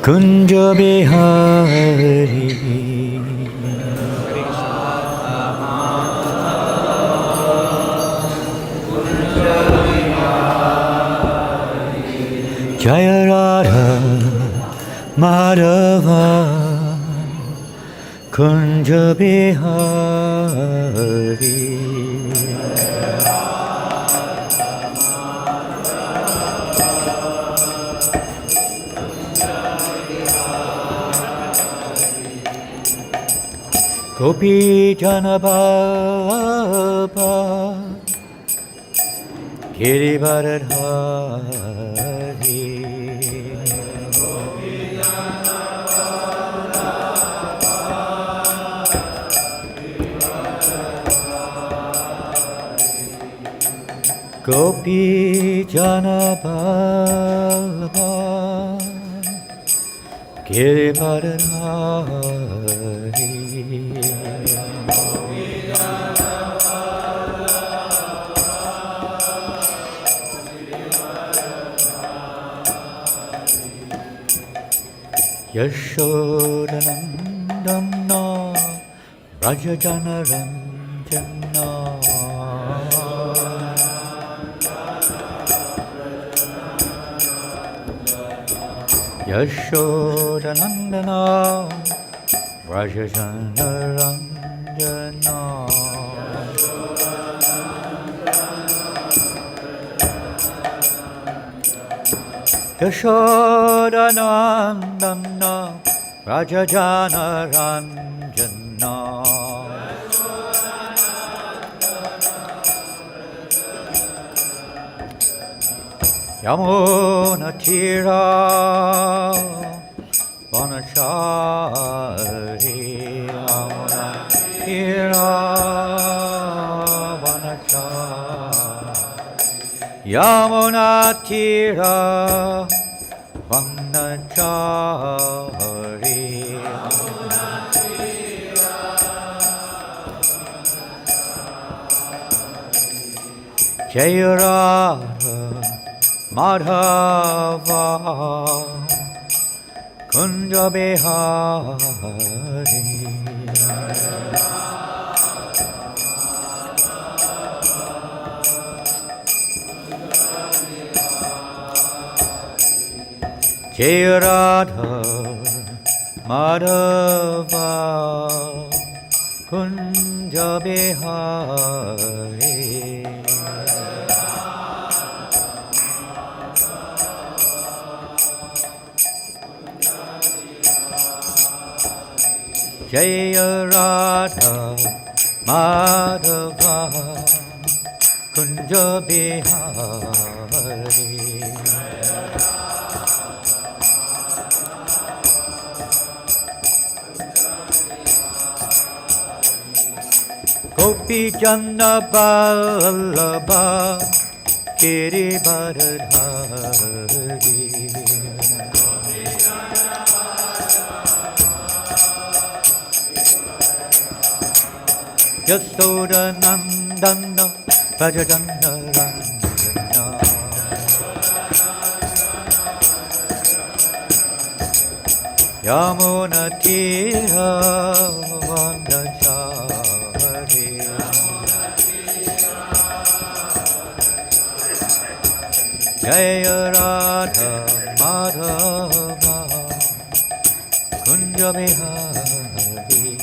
Kunja Bihari. Jaya Radha Madhava Kunja Bihari. Gopi Janababa Girivardhari. Gopi Janababa Girivardhari. Yashodanandana Rajajanaranjana Yashodanandana Rajajanaranjana Yashodanandana Rajajanaranjana Yamuna Tira Vanachari Yamuna Tira Vanachari Yamuna Tira Vanachari Jaya Radha Madhava Kunja Bihari. Jaya Radha Madhava Kunja Bihari. Jaya Radha Madhava Kunja Bihari. Gopi Jana Vallabha Girivardhari. Yashodanandana Rajajanaranjana Yamuna Tira Vanachari Jaya Radha Madhava Kunja Bihari.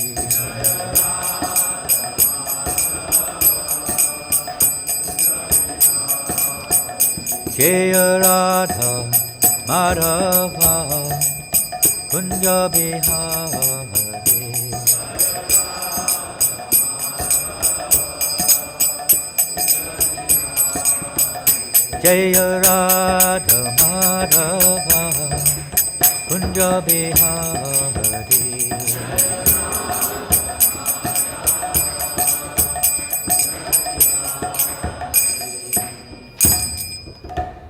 Jaya Radha Madhava Kunja Bihari. Jaya Radha Madhava Kunja Bihari.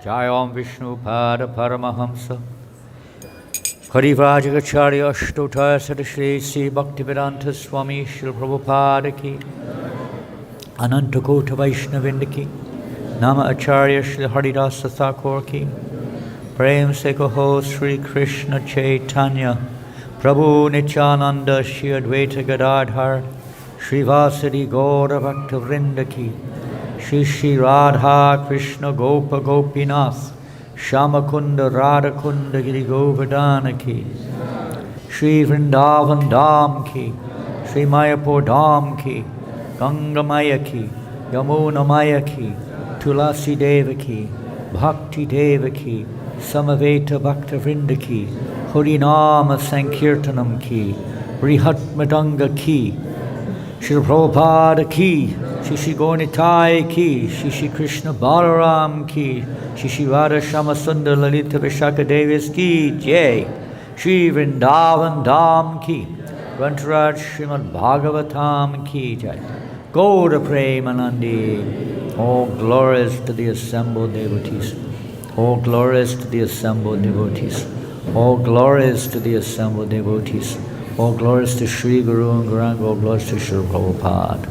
Jai Om Vishnu Pada Paramahamsa Parivrajakacharya Ashtotaya Sadashri Sri Bhaktivedanta Swami Shri Prabhupada Ki Ananta Kota Vaishnavinda Ki Nama Acharya Shri Haridasa Thakur Ki Prem se kaho Sri Krishna Chaitanya Prabhu Nityananda Shri Advaita Gadadhar Shri Vasadi Gaura Bhakta Vrinda Ki Shri Shri Radha Krishna Gopa Gopinath Shamakunda Radhakunda Giri Govardhana Ki Shri Vrindavan Dham Ki Shri Mayapur Dham Ki Ganga Maya Ki Yamuna Maya Ki Tulasi Deva Ki Bhakti Deva Ki Samaveta Bhakta Vrinda Ki Harinama Sankirtanam Ki Brihat Madanga Ki Shri Prabhupada Ki Shri Shri Gaurnitai Ki Shri Shri Krishna Balaram Ki Shri Shri Radha Shamasundar Lalita Vishaka Devis Ki Jai Shri Vrindavan Dham Ki Grantaraj Srimad Bhagavatam Ki Jai Gaura Premanandi. All glories to the assembled devotees. All glories to the assembled devotees. All glories to the assembled devotees. All glories to Sri Guru and Gauranga. All glories to Sri Prabhupada.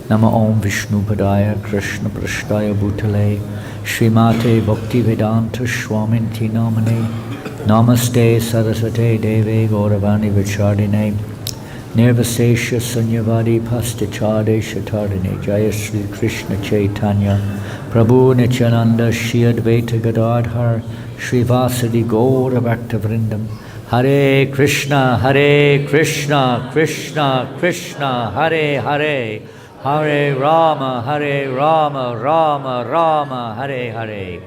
Nama Om Vishnu Padaya Krishna Prashtaya Bhutale Srimate Bhakti Vedanta Swaminti Namane Namaste Saraswate Deve Gauravani Vichardine Nirvasesha Sunyavadi Pastichade Shatardine Jaya Sri Krishna Chaitanya Prabhu Nityananda Shri Advaita Gadadhar Shri Vasadi Gaura Bhakta Vrindam Hare Krishna Krishna Krishna Hare Hare Hare Rama Rama Rama Hare Hare.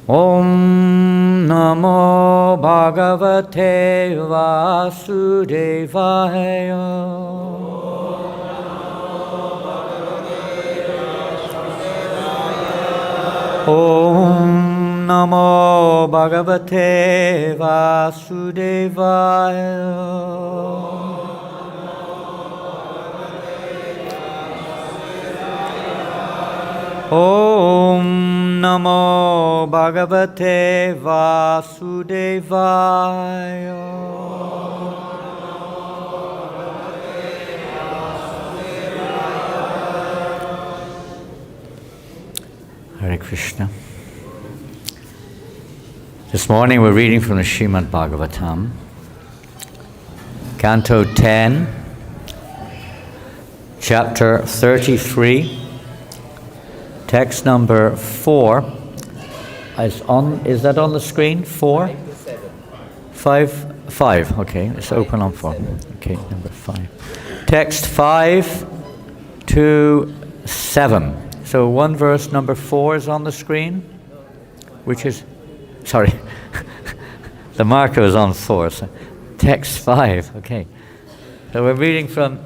Om Namo Bhagavate Vasudevaya. Om Namo Bhagavate Vasudevaya. Om Namo Bhagavate Vasudevaya. Hare Krishna. This morning we're reading from the Srimad Bhagavatam, Canto 10, Chapter 33, text number 4. Is that on the screen? 4? 5. Okay, it's open on 4. Okay, number 5. Text 5 to 7. So one verse, number 4 is on the screen, which is, sorry, the marker is on 4. So text 5, okay. So we're reading from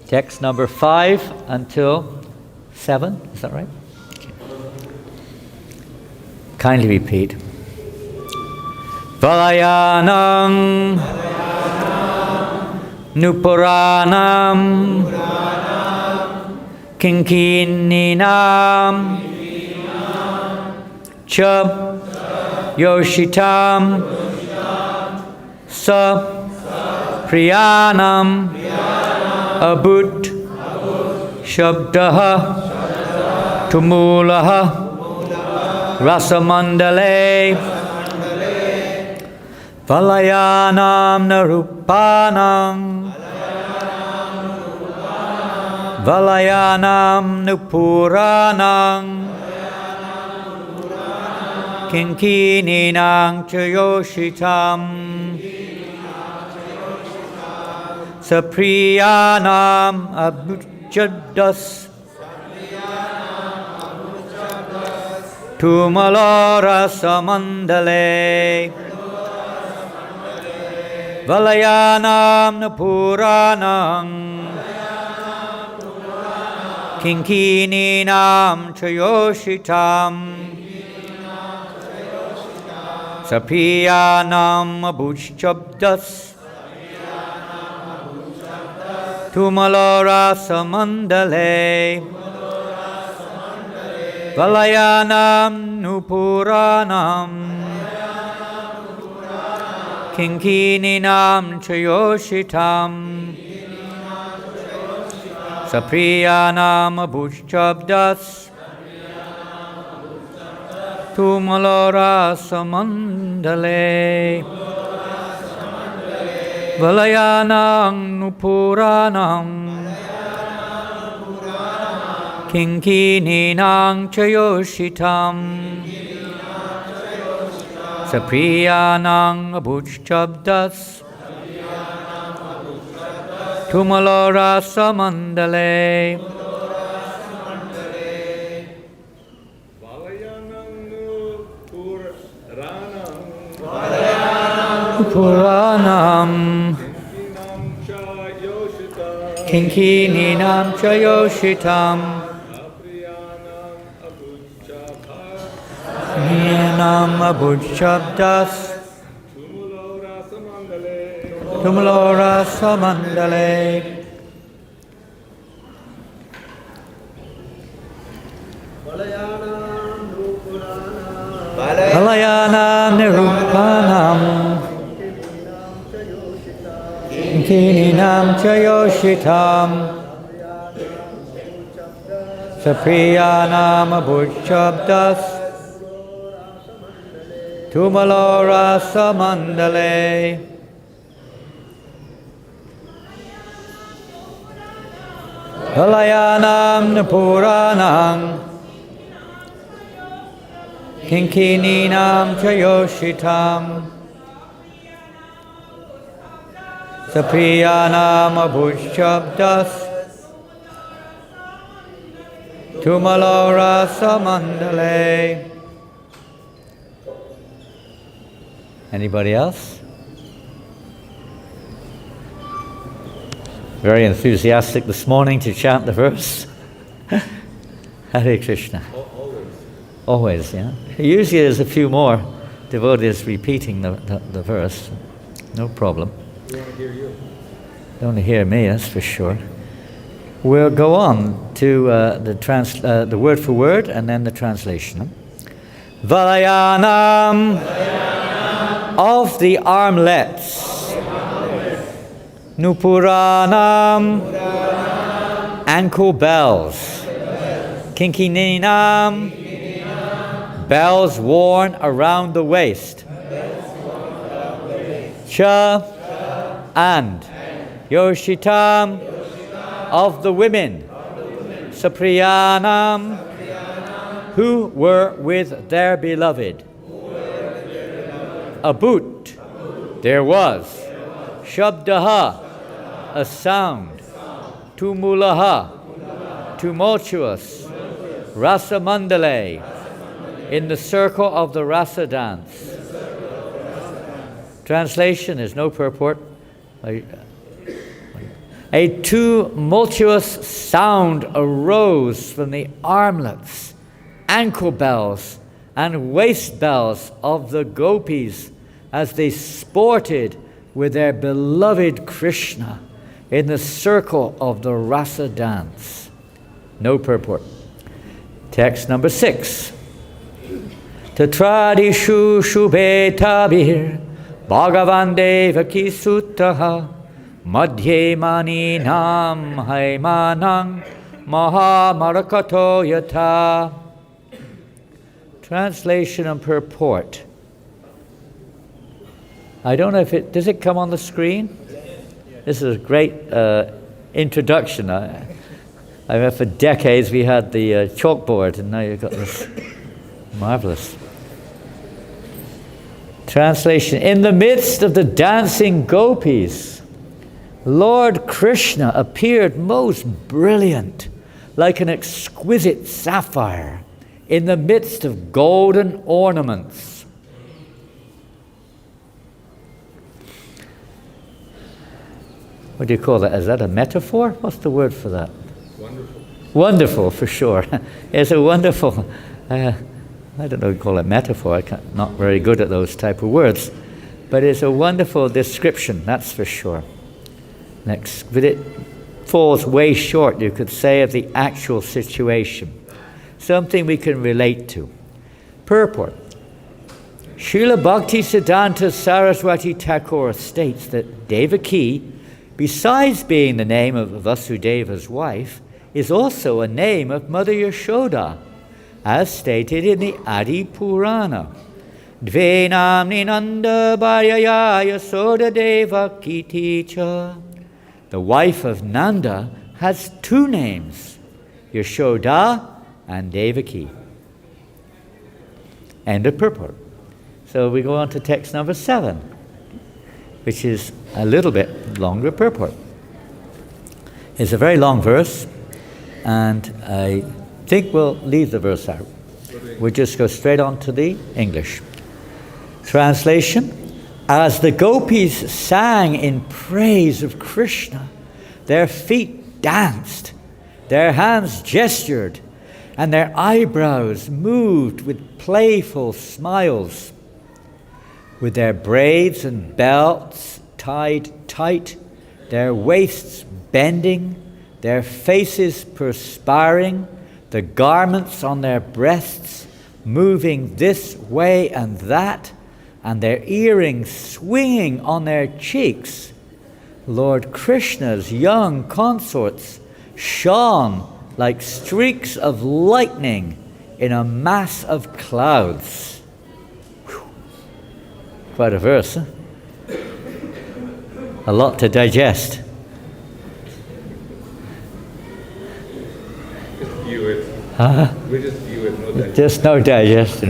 text number 5 until 7, is that right? Okay. Kindly repeat. Valayanam Nupuranam Kinkininam Cha Yoshitam Sa Priyanam Abut Shabdaha Tumulaha Rasamandale Valayanam Narupanam Valayanam Nupuranam Kinkininam Chayoshitam Sapriyanam Abhujadas Tumalora Samandale Valayanam Nupuranam Kinkininam Chayoshitam Sapriyanam Abhuchabdas Tumalora Samandale Valayanam Nupuranam Kinkininam Chayoshitam Sapriyanam Bhuchabdas Tumalora Samandale Valayanam Nupuranam Kinkininang Chayoshitam Sapriyanam Bhuchabdas Tumalora Samandale Puranam Kinkininam Chayoshitam Niyanam Abhuchabdas Tumalora Samandale Valayanam Nirupanam Kinkinam Chayoshitam Sapriyanam Abhuchabdas Tumalora Samandale Valayanam Nipuranam Kinkininam Chayoshitam Sapriyanam Abhuchabdas Tumalora Samandale. Anybody else? Very enthusiastic this morning to chant the verse. Hare Krishna. Always, yeah. Usually there's a few more devotees repeating the verse. No problem. We want to hear you. Don't want to hear me, that's for sure. We'll go on to the word for word and then the translation. Valayanam of the armlets. Nupuranam ankle bells. Kinkininam bells worn around the waist. Cha and Yoshitam of the women. Sapriyanam who were with their beloved. Abut there was. Shabdaha a sound. Tumulaha tumultuous. Rasamandale in the circle of the rasa dance. Translation is no purport. A tumultuous sound arose from the armlets, ankle bells, and waist bells of the gopis as they sported with their beloved Krishna in the circle of the rasa dance. No purport. Text number 6. Tatradishu shubhe tabir Bhagavan Devaki Suttaha Madhye Mani Nam Haimanang Mahamarakato Yata. Translation and purport. I don't know if does it come on the screen? This is a great introduction. I remember for decades we had the chalkboard, and now you've got this marvelous. Translation. In the midst of the dancing gopis, Lord Krishna appeared most brilliant, like an exquisite sapphire, in the midst of golden ornaments. What do you call that? Is that a metaphor? What's the word for that? Wonderful. Wonderful, for sure. It's a wonderful, I don't know if you call it metaphor. I'm not very good at those type of words. But it's a wonderful description, that's for sure. Next, but it falls way short, you could say, of the actual situation. Something we can relate to. Purport. Srila Bhakti Siddhanta Saraswati Thakur states that Devaki besides being the name of Vasudeva's wife, is also a name of Mother Yashoda, as stated in the Adi Purana. Dve namni nanda bharyaya Yasoda Devaki cha. The wife of Nanda has two names, Yashoda and Devaki. End of purport. So we go on to text number 7, which is a little bit longer purport. It's a very long verse, and I think we'll leave the verse out. We'll just go straight on to the English. Translation: as the gopis sang in praise of Krishna, their feet danced, their hands gestured, and their eyebrows moved with playful smiles. With their braids and belts tied tight, their waists bending, their faces perspiring, the garments on their breasts moving this way and that, and their earrings swinging on their cheeks, Lord Krishna's young consorts shone like streaks of lightning in a mass of clouds. Whew. Quite a verse, huh? A lot to digest. Just view it. We just view it, no digest. Just no digest,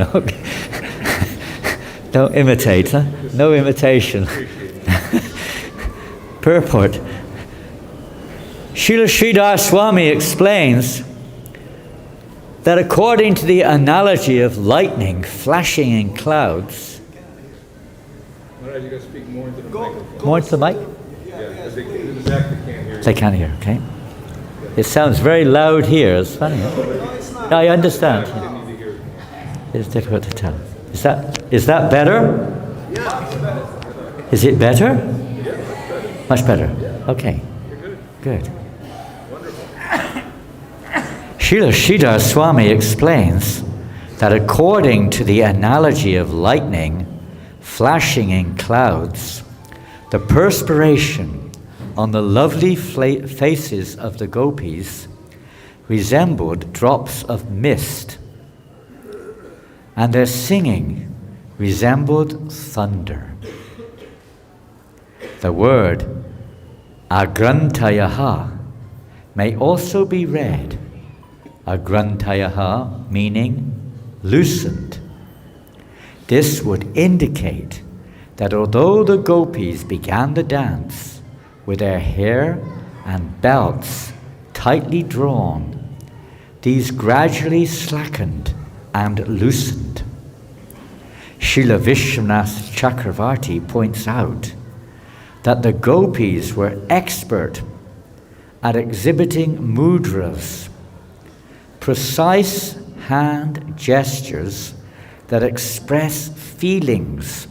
Don't imitate, huh? No imitation. Purport. Srila Sridhar Swami explains that according to the analogy of lightning flashing in clouds. Maharaj, you got to speak more into the microphone. More into the mic? Yeah, because they in the back they can't hear you. They can't hear, okay. It sounds very loud here. It's funny, huh? I understand. They need to hear it. It's difficult to tell. Is that better? Is it better? Much better. Okay. Good. Srila Sridhar Swami explains that according to the analogy of lightning flashing in clouds, the perspiration on the lovely faces of the gopis resembled drops of mist, and their singing resembled thunder. The word agrantayaha may also be read agrantayaha, meaning loosened. This would indicate that although the gopis began the dance with their hair and belts tightly drawn, these gradually slackened and loosened. Srila Vishwanath Chakravarti points out that the gopis were expert at exhibiting mudras, precise hand gestures that express feelings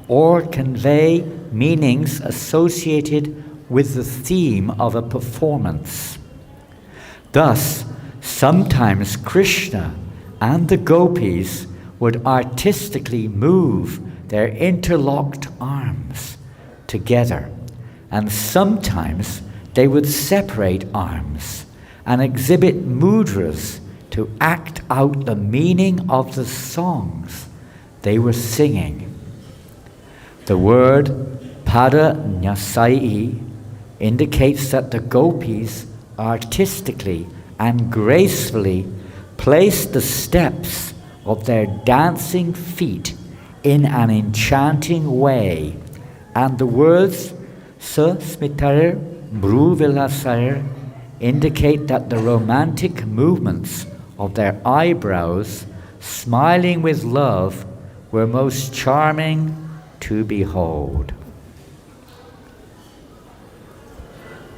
or convey meanings associated with the theme of a performance. Thus, sometimes Krishna and the gopis would artistically move their interlocked arms together, and sometimes they would separate arms and exhibit mudras to act out the meaning of the songs they were singing. The word pada nyasai indicates that the gopis artistically and gracefully placed the steps of their dancing feet in an enchanting way, and the words sa smitarir bruvilasar indicate that the romantic movements of their eyebrows, smiling with love, were most charming to behold.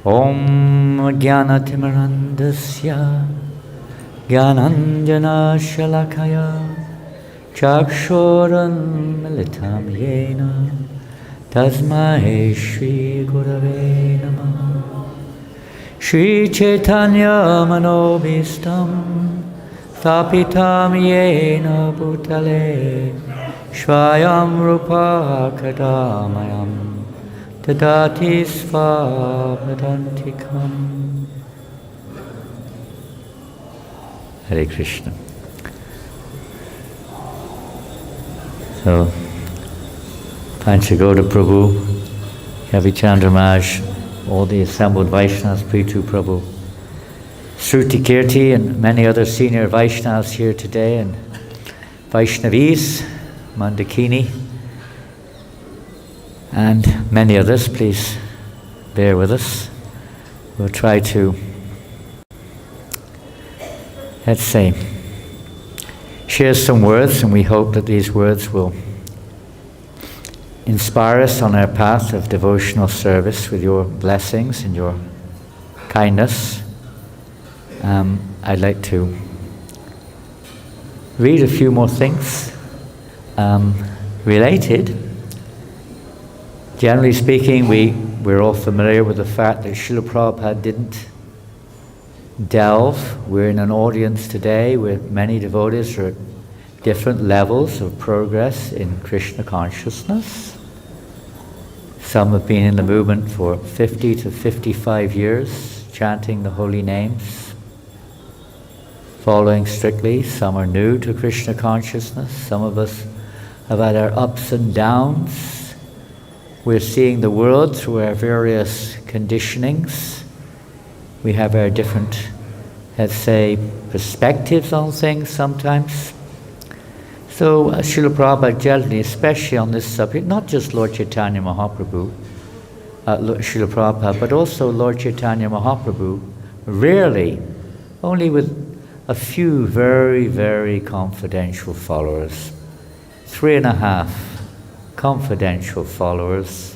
Om Jnanatimirandasya Jnananjana Shalakaya Chakshoram Militam Yena Tasmai Shri Gurave Namah. Shri Chaitanya Manobhistam Thapitam Yena Bhutale Shvayam Rupa Kadamayam Dadati Svavadantikam. Hare Krishna. So, Panchagoda Prabhu, Kavi Chandramaj, all the assembled Vaishnavas, Prithu Prabhu, Shruti Kirti, and many other senior Vaishnavas here today, and Vaishnavis, Mandakini, and many others, please bear with us. We'll try to, let's say, share some words, and we hope that these words will inspire us on our path of devotional service with your blessings and your kindness. I'd like to read a few more things related. Generally speaking, we're all familiar with the fact that Srila Prabhupada didn't delve. We're in an audience today where many devotees are at different levels of progress in Krishna consciousness. Some have been in the movement for 50 to 55 years, chanting the holy names, following strictly. Some are new to Krishna consciousness. Some of us have had our ups and downs. We're seeing the world through our various conditionings. We have our different, let's say, perspectives on things sometimes. So Srila Prabhupada generally, especially on this subject, not just Lord Chaitanya Mahaprabhu, Srila Prabhupada, but also Lord Chaitanya Mahaprabhu, rarely, only with a few very, very confidential followers, 3.5 confidential followers,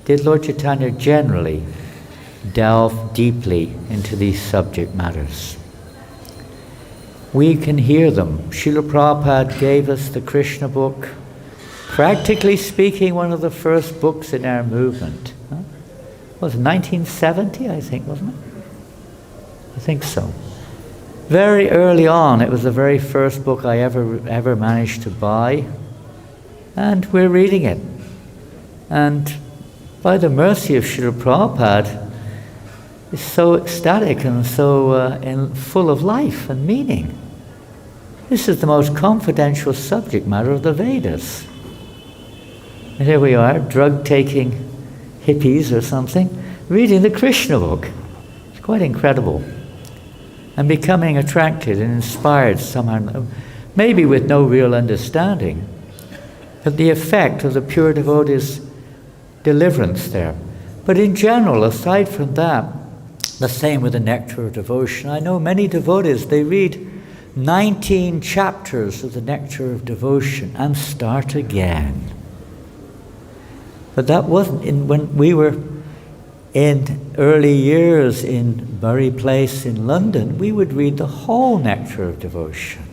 did Lord Chaitanya generally delve deeply into these subject matters. We can hear them. Srila Prabhupada gave us the Krishna book, practically speaking one of the first books in our movement. It was 1970, I think, wasn't it? I think so. Very early on, it was the very first book I ever managed to buy, and we're reading it. And by the mercy of Srila Prabhupada, it's so ecstatic and so full of life and meaning. This is the most confidential subject matter of the Vedas. And here we are, drug-taking hippies or something, reading the Krishna book. It's quite incredible. And becoming attracted and inspired somehow, maybe with no real understanding of the effect of the pure devotee's deliverance there. But in general, aside from that, the same with the Nectar of Devotion. I know many devotees, they read 19 chapters of the Nectar of Devotion and start again. But that wasn't when we were in early years in Bury Place in London, we would read the whole Nectar of Devotion.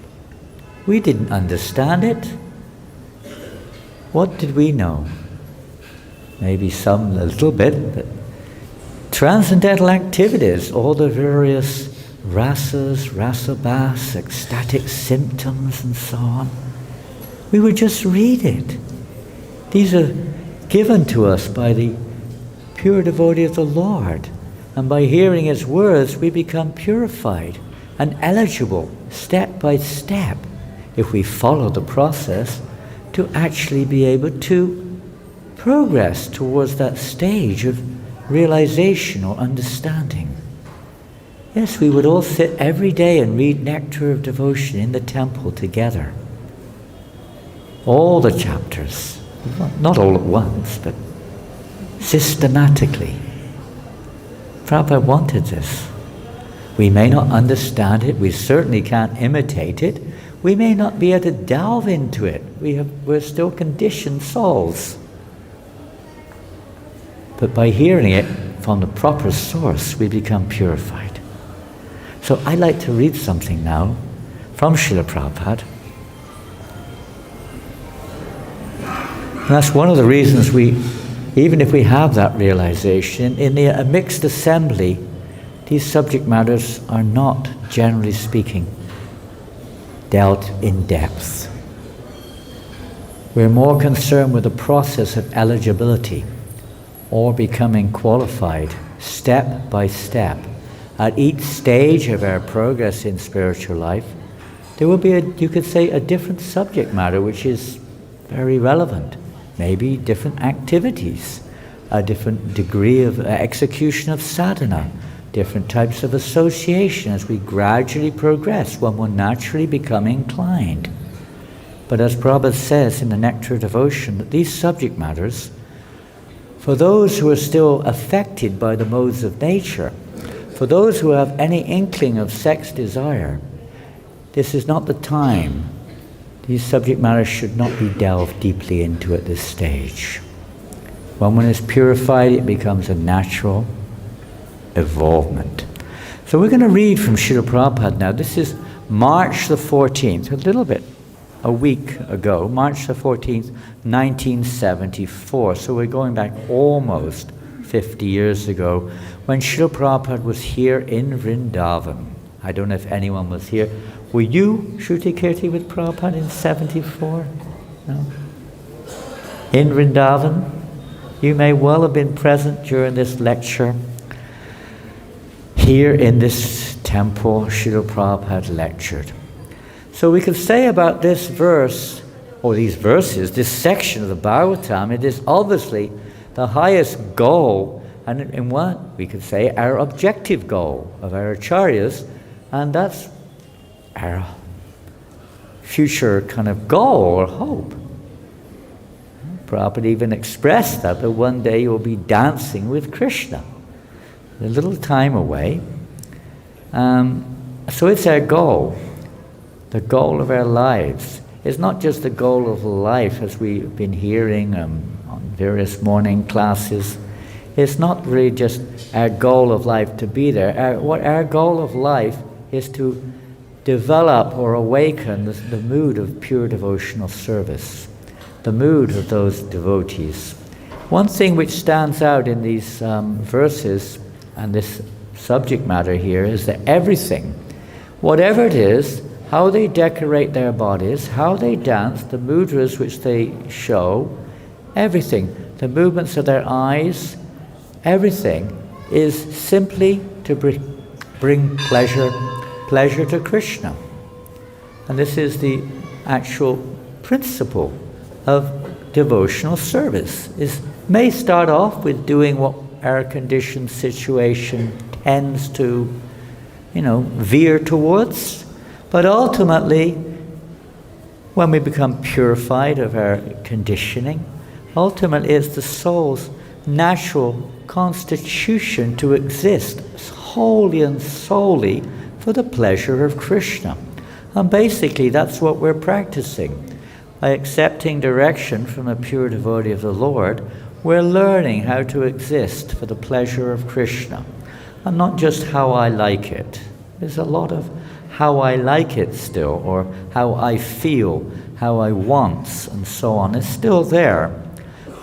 We didn't understand it. What did we know? Maybe some a little bit, but transcendental activities, all the various rasas, rasabhas, ecstatic symptoms and so on. We would just read it. These are given to us by the pure devotee of the Lord. And by hearing His words, we become purified and eligible, step by step, if we follow the process, to actually be able to progress towards that stage of realization or understanding. Yes, we would all sit every day and read Nectar of Devotion in the temple together. All the chapters, not all at once, but systematically. Prabhupada wanted this. We may not understand it, we certainly can't imitate it, we may not be able to delve into it. We're still conditioned souls. But by hearing it from the proper source, we become purified. So I'd like to read something now from Srila Prabhupada. And that's one of the reasons even if we have that realization, in a mixed assembly, these subject matters are not, generally speaking, dealt in depth. We're more concerned with the process of eligibility or becoming qualified step by step. At each stage of our progress in spiritual life, there will be, you could say, a different subject matter which is very relevant. Maybe different activities, a different degree of execution of sadhana, different types of association. As we gradually progress, one will naturally become inclined. But as Prabhupada says in the Nectar of Devotion, that these subject matters, for those who are still affected by the modes of nature, for those who have any inkling of sex desire, this is not the time. These subject matters should not be delved deeply into at this stage. When one is purified, it becomes a natural evolvement. So we're going to read from Srila Prabhupada now. This is March the 14th, a week ago, March the 14th, 1974. So we're going back almost 50 years ago when Srila Prabhupada was here in Vrindavan. I don't know if anyone was here. Were you, Shruti Kirti, with Prabhupada in 74? No? In Vrindavan? You may well have been present during this lecture. Here in this temple, Srila Prabhupada lectured. So we could say about this verse, or these verses, this section of the Bhagavatam, it is obviously the highest goal, and in what we could say our objective goal of our acharyas, and that's our future kind of goal or hope. Prabhupada even expressed that one day you'll be dancing with Krishna. A little time away. So it's our goal. The goal of our lives. It's not just the goal of life as we've been hearing on various morning classes. It's not really just our goal of life to be there. Our goal of life is to develop or awaken the mood of pure devotional service, the mood of those devotees. One thing which stands out in these verses and this subject matter here is that everything, whatever it is, how they decorate their bodies, how they dance, the mudras which they show, everything, the movements of their eyes, everything is simply to bring pleasure to Krishna. And this is the actual principle of devotional service. It may start off with doing what our conditioned situation tends to, veer towards, but ultimately, when we become purified of our conditioning, ultimately it's the soul's natural constitution to exist wholly and solely for the pleasure of Krishna. And basically that's what we're practicing. By accepting direction from a pure devotee of the Lord, we're learning how to exist for the pleasure of Krishna. And not just how I like it. There's a lot of how I like it still, or how I feel, how I want, and so on. It's still there.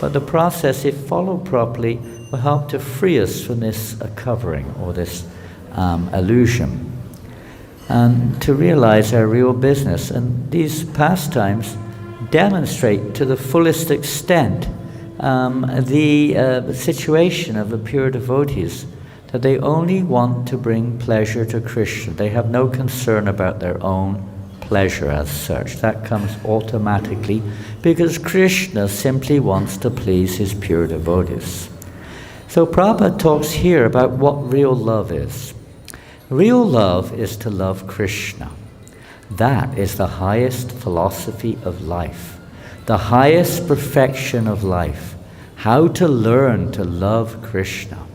But the process, if followed properly, will help to free us from this covering or this illusion. And to realize our real business. And these pastimes demonstrate to the fullest extent the situation of the pure devotees, that they only want to bring pleasure to Krishna. They have no concern about their own pleasure as such. That comes automatically because Krishna simply wants to please his pure devotees. So Prabhupada talks here about what real love is. Real love is to love Krishna. That is the highest philosophy of life, the highest perfection of life, how to learn to love Krishna.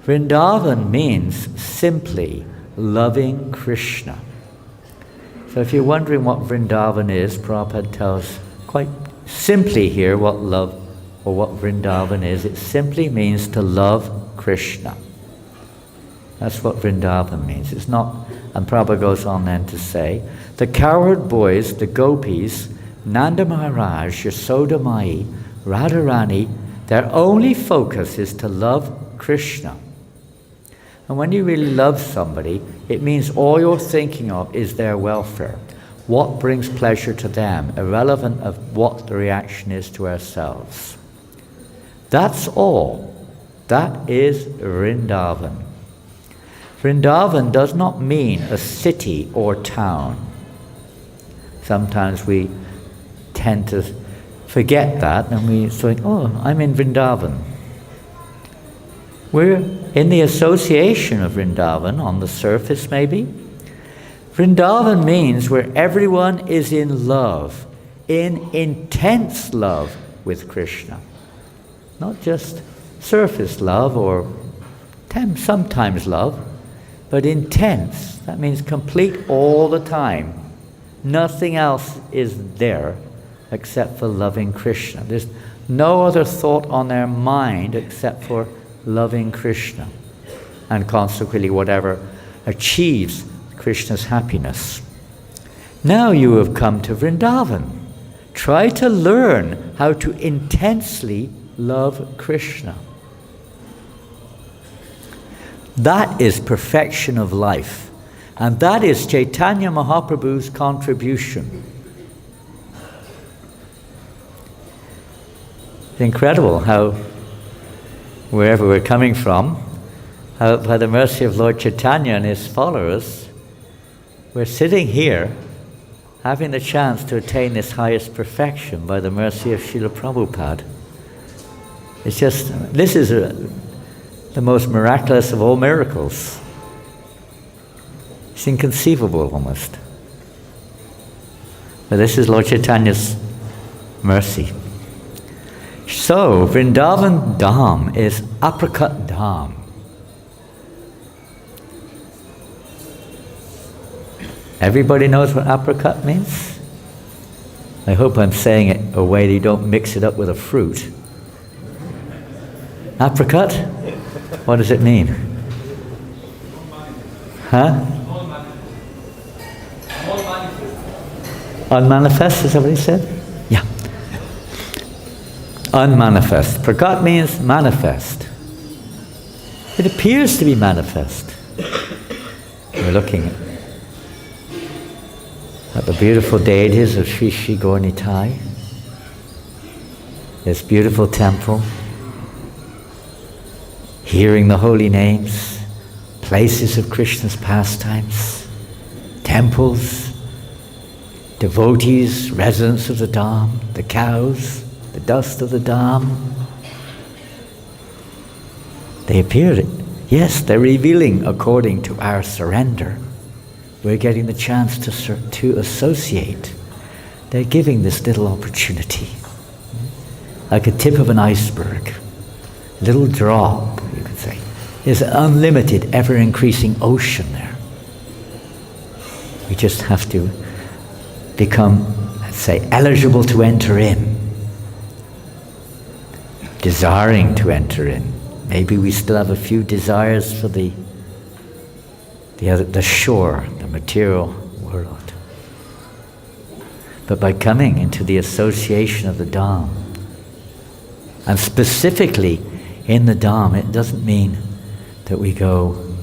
Vrindavan means simply loving Krishna. So if you're wondering what Vrindavan is, Prabhupada tells quite simply here what love or what Vrindavan is. It simply means to love Krishna. That's what Vrindavan means. It's not, and Prabhupada goes on then to say, the cowherd boys, the gopis, Nanda Maharaj, Yasoda Mai, Radharani, their only focus is to love Krishna. And when you really love somebody, it means all you're thinking of is their welfare. What brings pleasure to them, irrelevant of what the reaction is to ourselves. That's all. That is Vrindavan. Vrindavan does not mean a city or town. Sometimes we tend to forget that and we think, oh, I'm in Vrindavan. We're in the association of Vrindavan, on the surface maybe. Vrindavan means where everyone is in love, in intense love with Krishna. Not just surface love or sometimes love, but intense. That means complete all the time. Nothing else is there except for loving Krishna. There's no other thought on their mind except for loving Krishna, and consequently whatever achieves Krishna's happiness. Now you have come to Vrindavan. Try to learn how to intensely love Krishna. That is perfection of life, and that is Chaitanya Mahaprabhu's contribution. It's incredible how, wherever we're coming from, how by the mercy of Lord Chaitanya and his followers, we're sitting here having the chance to attain this highest perfection by the mercy of Srila Prabhupada. It's just, this is the most miraculous of all miracles. It's inconceivable almost. But this is Lord Chaitanya's mercy. So, Vrindavan Dham is apricot Dham. Everybody knows what apricot means? I hope I'm saying it a way that you don't mix it up with a fruit. Apricot? What does it mean? Huh? Unmanifest, is that what he said? Yeah. Unmanifest. Prakat means manifest. It appears to be manifest. We're looking at the beautiful deities of Sri Sri Gaurnitai. This beautiful temple. Hearing the holy names. Places of Krishna's pastimes. Temples. Devotees, residents of the Dham. The cows. The dust of the Dham. They appear, yes, they're revealing according to our surrender. We're getting the chance to associate. They're giving this little opportunity. Like a tip of an iceberg. A little drop, you could say. There's an unlimited, ever-increasing ocean there. We just have to become, let's say, eligible to enter in. Desiring to enter in. Maybe we still have a few desires for the shore, the material world. But by coming into the association of the Dham, and specifically in the Dham, it doesn't mean that we go,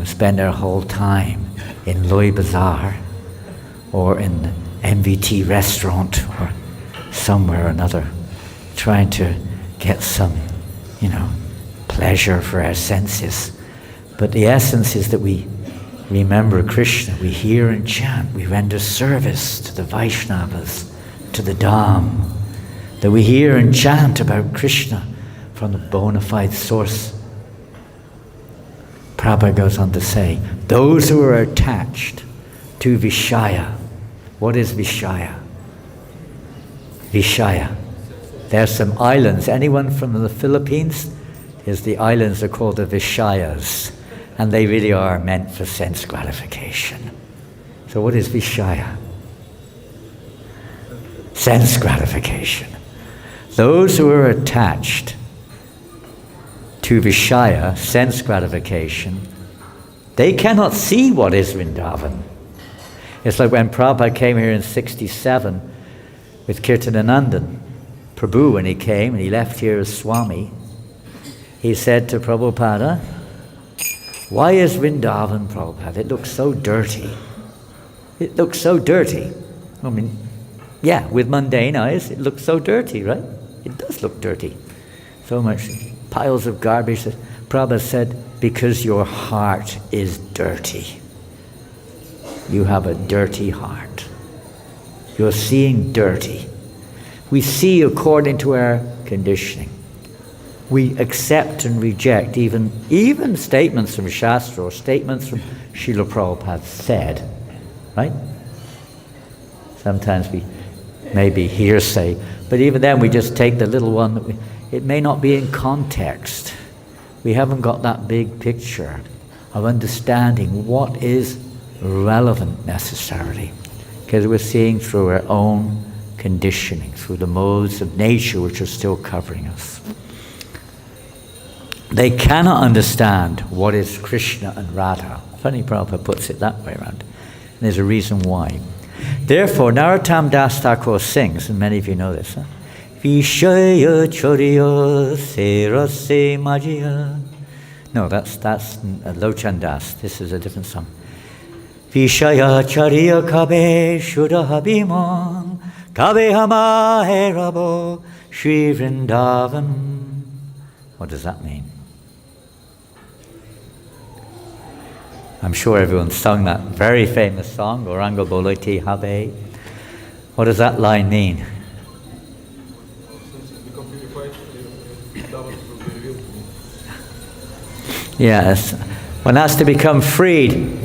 spend our whole time in Loi Bazaar or in the MVT restaurant or somewhere or another, trying to get some, pleasure for our senses. But the essence is that we remember Krishna, we hear and chant, we render service to the Vaishnavas, to the Dham, that we hear and chant about Krishna from the bona fide source. Prabhupada goes on to say, those who are attached to Vishaya. What is Vishaya? Vishaya. There are some islands. Anyone from the Philippines? The islands are called the Vishayas. And they really are meant for sense gratification. So what is Vishaya? Sense gratification. Those who are attached to Vishaya, sense gratification, they cannot see what is Vrindavan. It's like when Prabhupada came here in 1967 with Kirtananandan. Prabhu, when he came and he left here as Swami, he said to Prabhupada, why is Vrindavan, Prabhupada? It looks so dirty. It looks so dirty. I mean, yeah, with mundane eyes, it looks so dirty, right? It does look dirty. So much piles of garbage. Prabhupada said, because your heart is dirty. You have a dirty heart. You're seeing dirty. We see according to our conditioning. We accept and reject even statements from Shastra or statements from Srila Prabhupada said, right? Sometimes we maybe hearsay, but even then we just take the little one that it may not be in context. We haven't got that big picture of understanding what is relevant necessarily, because we're seeing through our own conditioning, through the modes of nature which are still covering us. They cannot understand what is Krishna and Radha. Funny Prabhupada puts it that way around. And there's a reason why. Therefore, Narottam Das Thakur sings, and many of you know this, Vishaya Choriya Serase Majia. No, that's Lochan Das. This is a different song. Vishaya Chariya Kabe Shuddha Kabe Hama Herabo Shri Vrindavan. What does that mean? I'm sure everyone's sung that very famous song, Gauranga Boloti Habe. What does that line mean? Yes, one has to become freed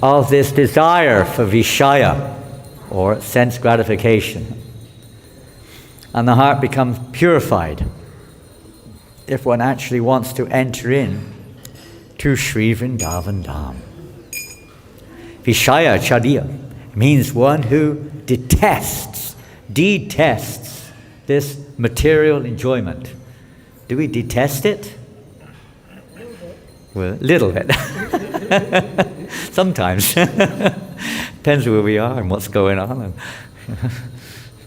of this desire for Vishaya, or sense gratification. And the heart becomes purified if one actually wants to enter in to Sri Vrindavan Dham. Vishaya Chadiya means one who detests this material enjoyment. Do we detest it? Well, a little bit. Sometimes. Depends where we are and what's going on.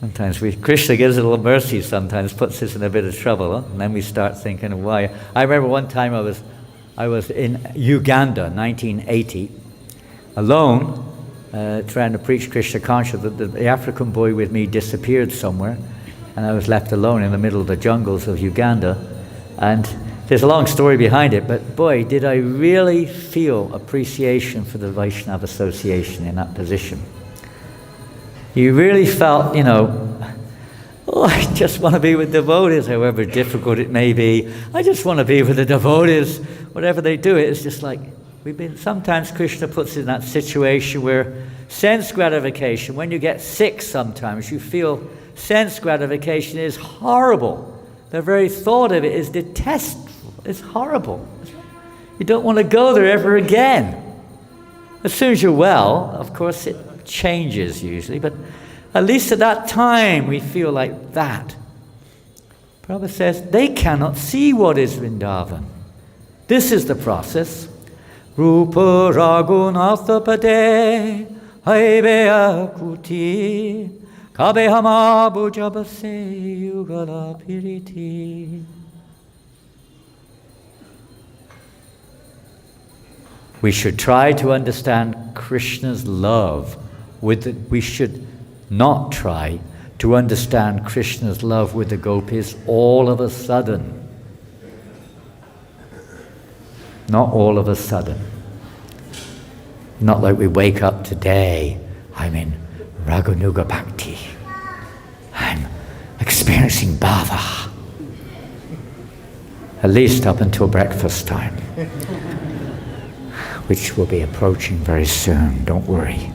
Sometimes Krishna gives a little mercy sometimes, puts us in a bit of trouble, and then we start thinking why. I remember one time I was in Uganda, 1980, alone, trying to preach Krishna consciousness. The African boy with me disappeared somewhere, and I was left alone in the middle of the jungles of Uganda. And there's a long story behind it, but boy, did I really feel appreciation for the Vaishnava Association in that position. You really felt, I just want to be with devotees, however difficult it may be. I just want to be with the devotees. Whatever they do, it's just like, sometimes Krishna puts in that situation where sense gratification, when you get sick sometimes, you feel sense gratification is horrible. The very thought of it is detestable. It's horrible. You don't want to go there ever again. As soon as you're well, of course it changes usually, but at least at that time we feel like that. Prabhupada says they cannot see what is Vrindavan. This is the process. Rupa Raghunatha Pade Haibeya Kuti Kabe Hama Bujabase Yugala Piriti. We should try to understand Krishna's love. We should not try to understand Krishna's love with the gopis all of a sudden. Not all of a sudden. Not like we wake up today, I'm in Raganuga Bhakti. I'm experiencing bhava. At least up until breakfast time. Which will be approaching very soon, don't worry.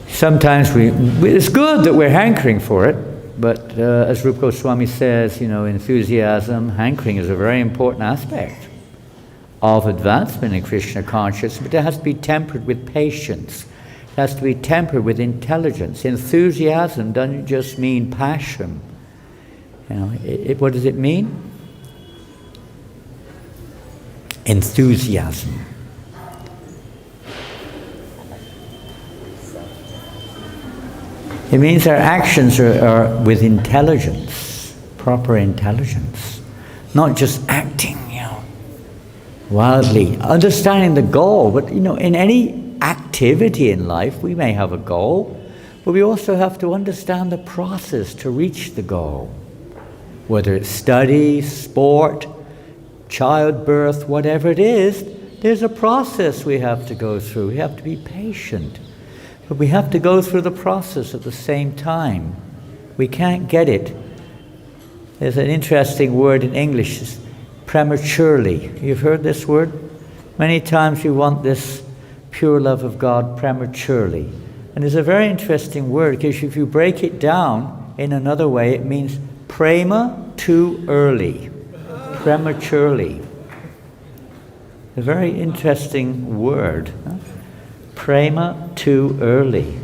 Sometimes it's good that we're hankering for it, but as Rupa Goswami says, enthusiasm, hankering is a very important aspect of advancement in Krishna consciousness, but it has to be tempered with patience. It has to be tempered with intelligence. Enthusiasm doesn't just mean passion. What does it mean? Enthusiasm. It means our actions are with intelligence, proper intelligence, not just acting, wildly, understanding the goal. But in any activity in life, we may have a goal, But we also have to understand the process to reach the goal. Whether it's study, sport, childbirth, whatever it is, there's a process we have to go through. We have to be patient. But we have to go through the process at the same time. We can't get it. There's an interesting word in English, it's prematurely. You've heard this word? Many times we want this pure love of God prematurely. And it's a very interesting word, because if you break it down in another way, it means prema, too early. Prematurely. A very interesting word. Huh? Prema, too early.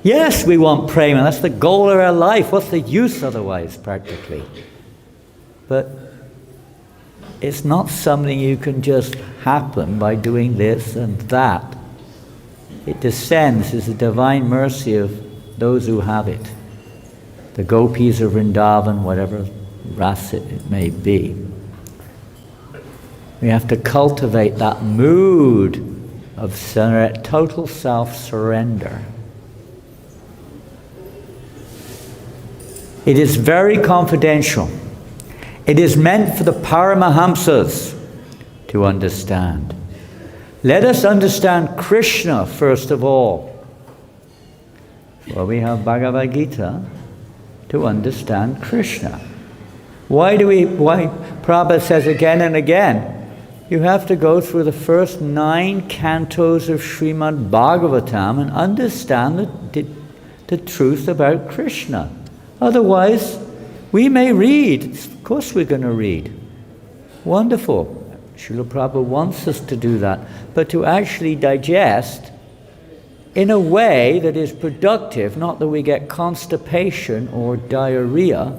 Yes, we want prema. That's the goal of our life. What's the use otherwise, practically? But it's not something you can just happen by doing this and that. It descends as a divine mercy of those who have it. The gopis of Vrindavan, whatever rasa it may be. We have to cultivate that mood of total self-surrender. It is very confidential. It is meant for the Paramahamsas to understand. Let us understand Krishna first of all. Well, we have Bhagavad Gita to understand Krishna. Why Prabhupada says again and again, you have to go through the first 9 cantos of Srimad Bhagavatam and understand the truth about Krishna. Otherwise, we may read. Of course we're going to read. Wonderful. Srila Prabhupada wants us to do that. But to actually digest in a way that is productive, not that we get constipation or diarrhea,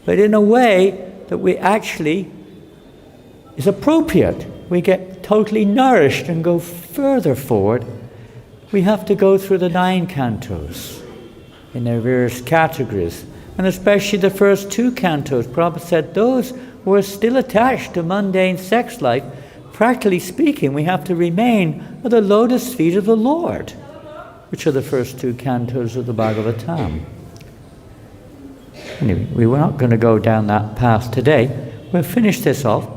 but in a way that we actually is appropriate. We get totally nourished and go further forward. We have to go through the 9 cantos in their various categories. And especially the first 2 cantos. Prabhupada said those who are still attached to mundane sex life, practically speaking, we have to remain at the lotus feet of the Lord, which are the first 2 cantos of the Bhagavatam. Anyway, we were not going to go down that path today. We'll finish this off.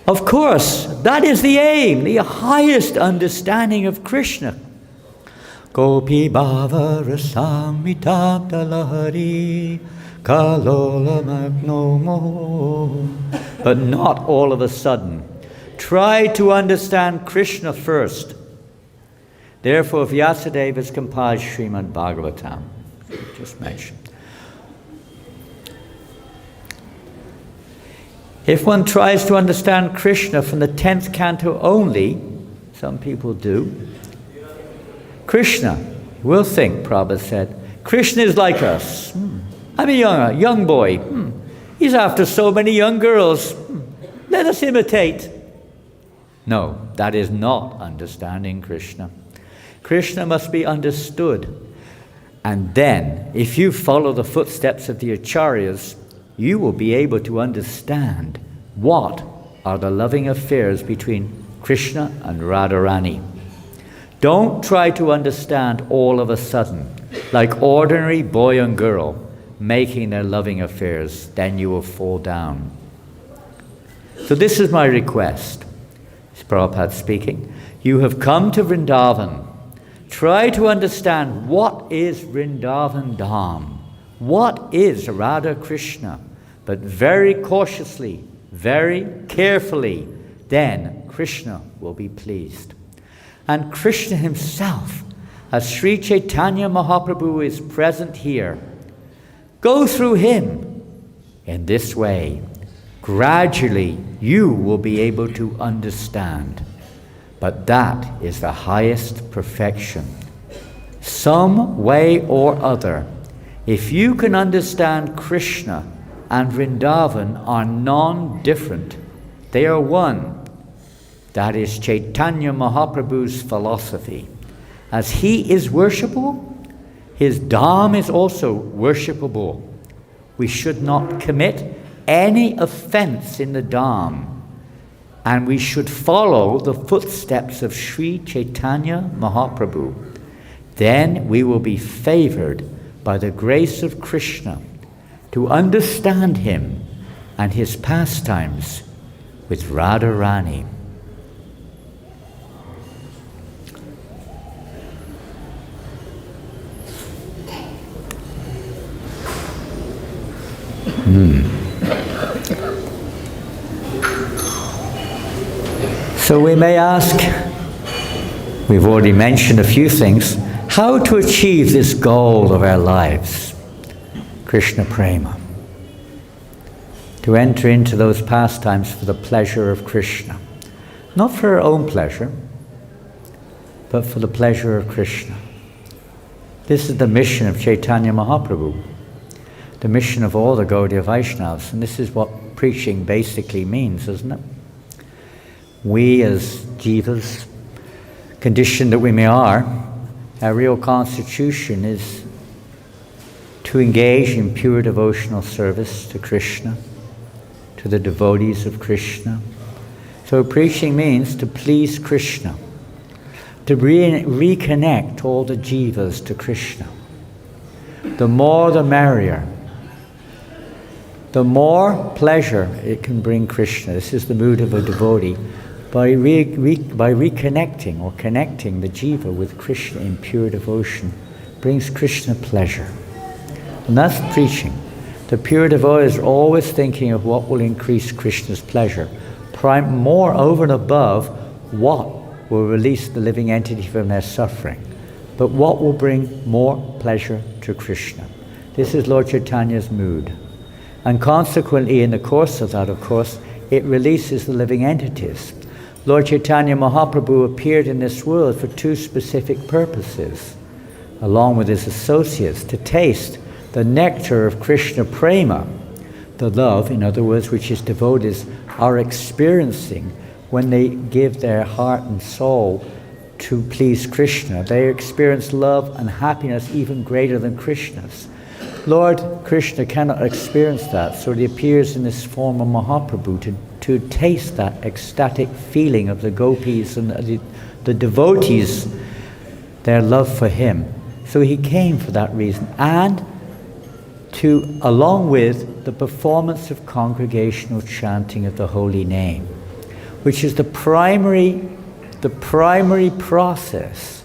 Of course, that is the aim, the highest understanding of Krishna. Gopi bhava rasamita lahari kalola magno moho. But not all of a sudden. Try to understand Krishna first. Therefore, Vyasadeva has compiled Srimad Bhagavatam, just mentioned. If one tries to understand Krishna from the 10th canto only, some people do, Krishna will think, Prabhupada said, Krishna is like us. I'm a young boy. He's after so many young girls. Let us imitate. No, that is not understanding Krishna. Krishna must be understood. And then, if you follow the footsteps of the Acharyas, you will be able to understand what are the loving affairs between Krishna and Radharani. Don't try to understand all of a sudden, like ordinary boy and girl making their loving affairs, then you will fall down. So this is my request. It's Prabhupada speaking. You have come to Vrindavan. Try to understand what is Vrindavan Dham. What is Radha Krishna? But very cautiously, very carefully, then Krishna will be pleased. And Krishna himself, as Sri Chaitanya Mahaprabhu is present here, go through him. In this way, gradually you will be able to understand. But that is the highest perfection. Some way or other, if you can understand Krishna and Vrindavan are non-different, they are one. That is Chaitanya Mahaprabhu's philosophy. As he is worshipable, his Dham is also worshipable. We should not commit any offense in the Dham, and we should follow the footsteps of Sri Chaitanya Mahaprabhu. then we will be favored by the grace of Krishna to understand him and his pastimes with Radharani. So we may ask, we've already mentioned a few things, how to achieve this goal of our lives, Krishna Prema. To enter into those pastimes for the pleasure of Krishna. Not for our own pleasure, but for the pleasure of Krishna. This is the mission of Chaitanya Mahaprabhu, the mission of all the Gaudiya Vaishnavas, and this is what preaching basically means, isn't it? We as jivas, conditioned that we may are, our real constitution is to engage in pure devotional service to Krishna, to the devotees of Krishna. So preaching means to please Krishna, to reconnect all the jivas to Krishna. The more the merrier. The more pleasure it can bring Krishna. This is the mood of a devotee. By reconnecting or connecting the jiva with Krishna in pure devotion, brings Krishna pleasure. And that's preaching. The pure devotees are always thinking of what will increase Krishna's pleasure. More over and above what will release the living entity from their suffering. But what will bring more pleasure to Krishna. This is Lord Chaitanya's mood. And consequently, in the course of that, of course, it releases the living entities. Lord Chaitanya Mahaprabhu appeared in this world for two specific purposes, along with his associates, to taste the nectar of Krishna Prema, the love, in other words, which his devotees are experiencing when they give their heart and soul to please Krishna. They experience love and happiness even greater than Krishna's. Lord Krishna cannot experience that, so he appears in this form of Mahaprabhu to taste that ecstatic feeling of the gopis and the devotees, their love for him. So he came for that reason, and to, along with the performance of congregational chanting of the holy name, which is the primary process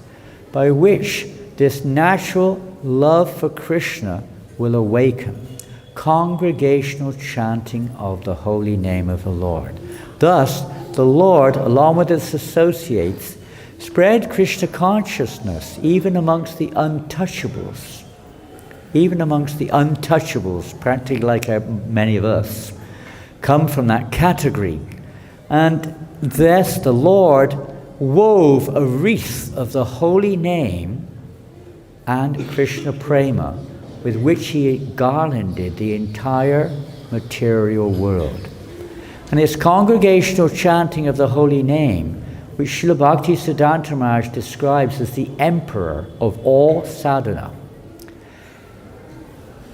by which this natural love for Krishna will awaken. Congregational chanting of the holy name of the Lord. Thus, the Lord, along with his associates, spread Krishna consciousness even amongst the untouchables. Even amongst the untouchables, practically like many of us, come from that category. And thus the Lord wove a wreath of the holy name and Krishna Prema, with which he garlanded the entire material world. And his congregational chanting of the holy name, which Srila Bhakti Siddhanta Maharaj describes as the emperor of all sadhana.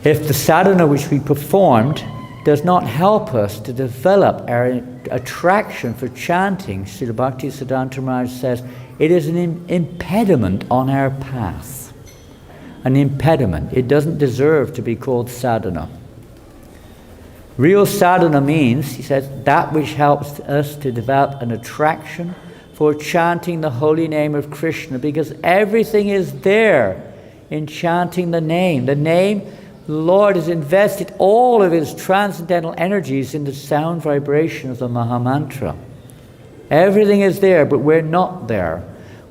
If the sadhana which we performed does not help us to develop our attraction for chanting, Srila Bhakti Siddhanta Maharaj says, it is an impediment on our path. An impediment. It doesn't deserve to be called sadhana. Real sadhana means, he says, that which helps us to develop an attraction for chanting the holy name of Krishna, because everything is there in chanting the name. The name, the Lord has invested all of his transcendental energies in the sound vibration of the Mahamantra. Everything is there, but we're not there.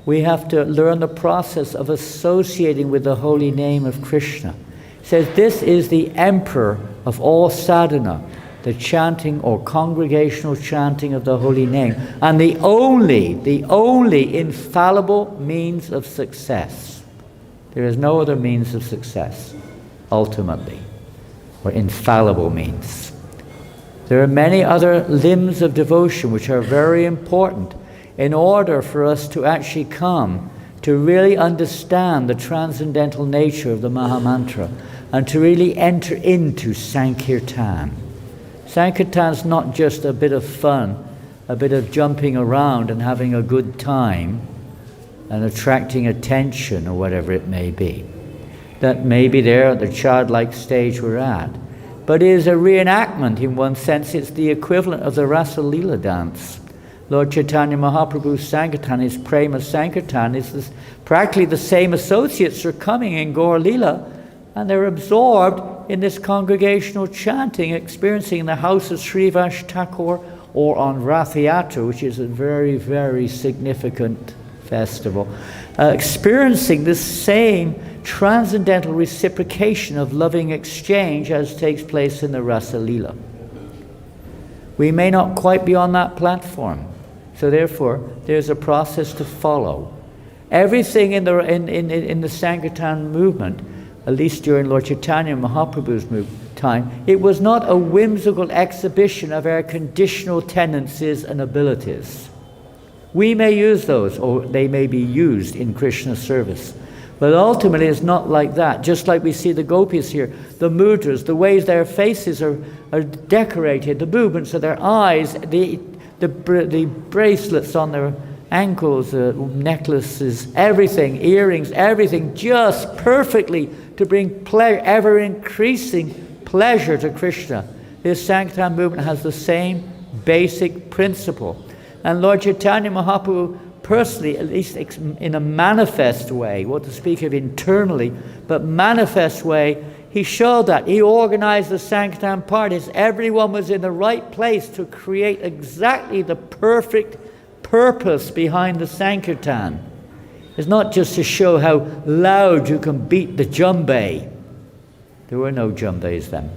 We have to learn the process of associating with the holy name of Krishna. It says this is the emperor of all sadhana, the chanting or congregational chanting of the holy name, and the only infallible means of success. There is no other means of success, ultimately, or infallible means. There are many other limbs of devotion which are very important in order for us to actually come to really understand the transcendental nature of the Mahamantra and to really enter into Sankirtan. Sankirtan is not just a bit of fun, a bit of jumping around and having a good time. and attracting attention or whatever it may be. That may be there at the childlike stage we're at. But it is a reenactment in one sense. It's the equivalent of the Rasa Leela dance. Lord Chaitanya Mahaprabhu's Sankirtan, his Prema Sankirtan, is practically the same associates are coming in Gaur Leela, and they're absorbed in this congregational chanting, experiencing in the house of Srivas Thakur or on Rath Yatra, which is a very, very significant festival, experiencing this same transcendental reciprocation of loving exchange as takes place in the Rasa Leela. We may not quite be on that platform, so therefore there's a process to follow. Everything in the Sankirtan movement, at least during Lord Chaitanya Mahaprabhu's time, it was not a whimsical exhibition of our conditional tendencies and abilities. We may use those, or they may be used in Krishna service. But ultimately it's not like that. Just like we see the gopis here, the mudras, the ways their faces are decorated, the movements of their eyes, the bracelets on their ankles, necklaces, everything, earrings, everything, just perfectly to bring ever-increasing pleasure to Krishna. This Sankirtan movement has the same basic principle. And Lord Chaitanya Mahaprabhu personally, at least in a manifest way, what to speak of internally, but manifest way, he showed that. He organized the Sankirtan parties. Everyone was in the right place to create exactly the perfect purpose behind the Sankirtan. It's not just to show how loud you can beat the djembe. There were no djembes then.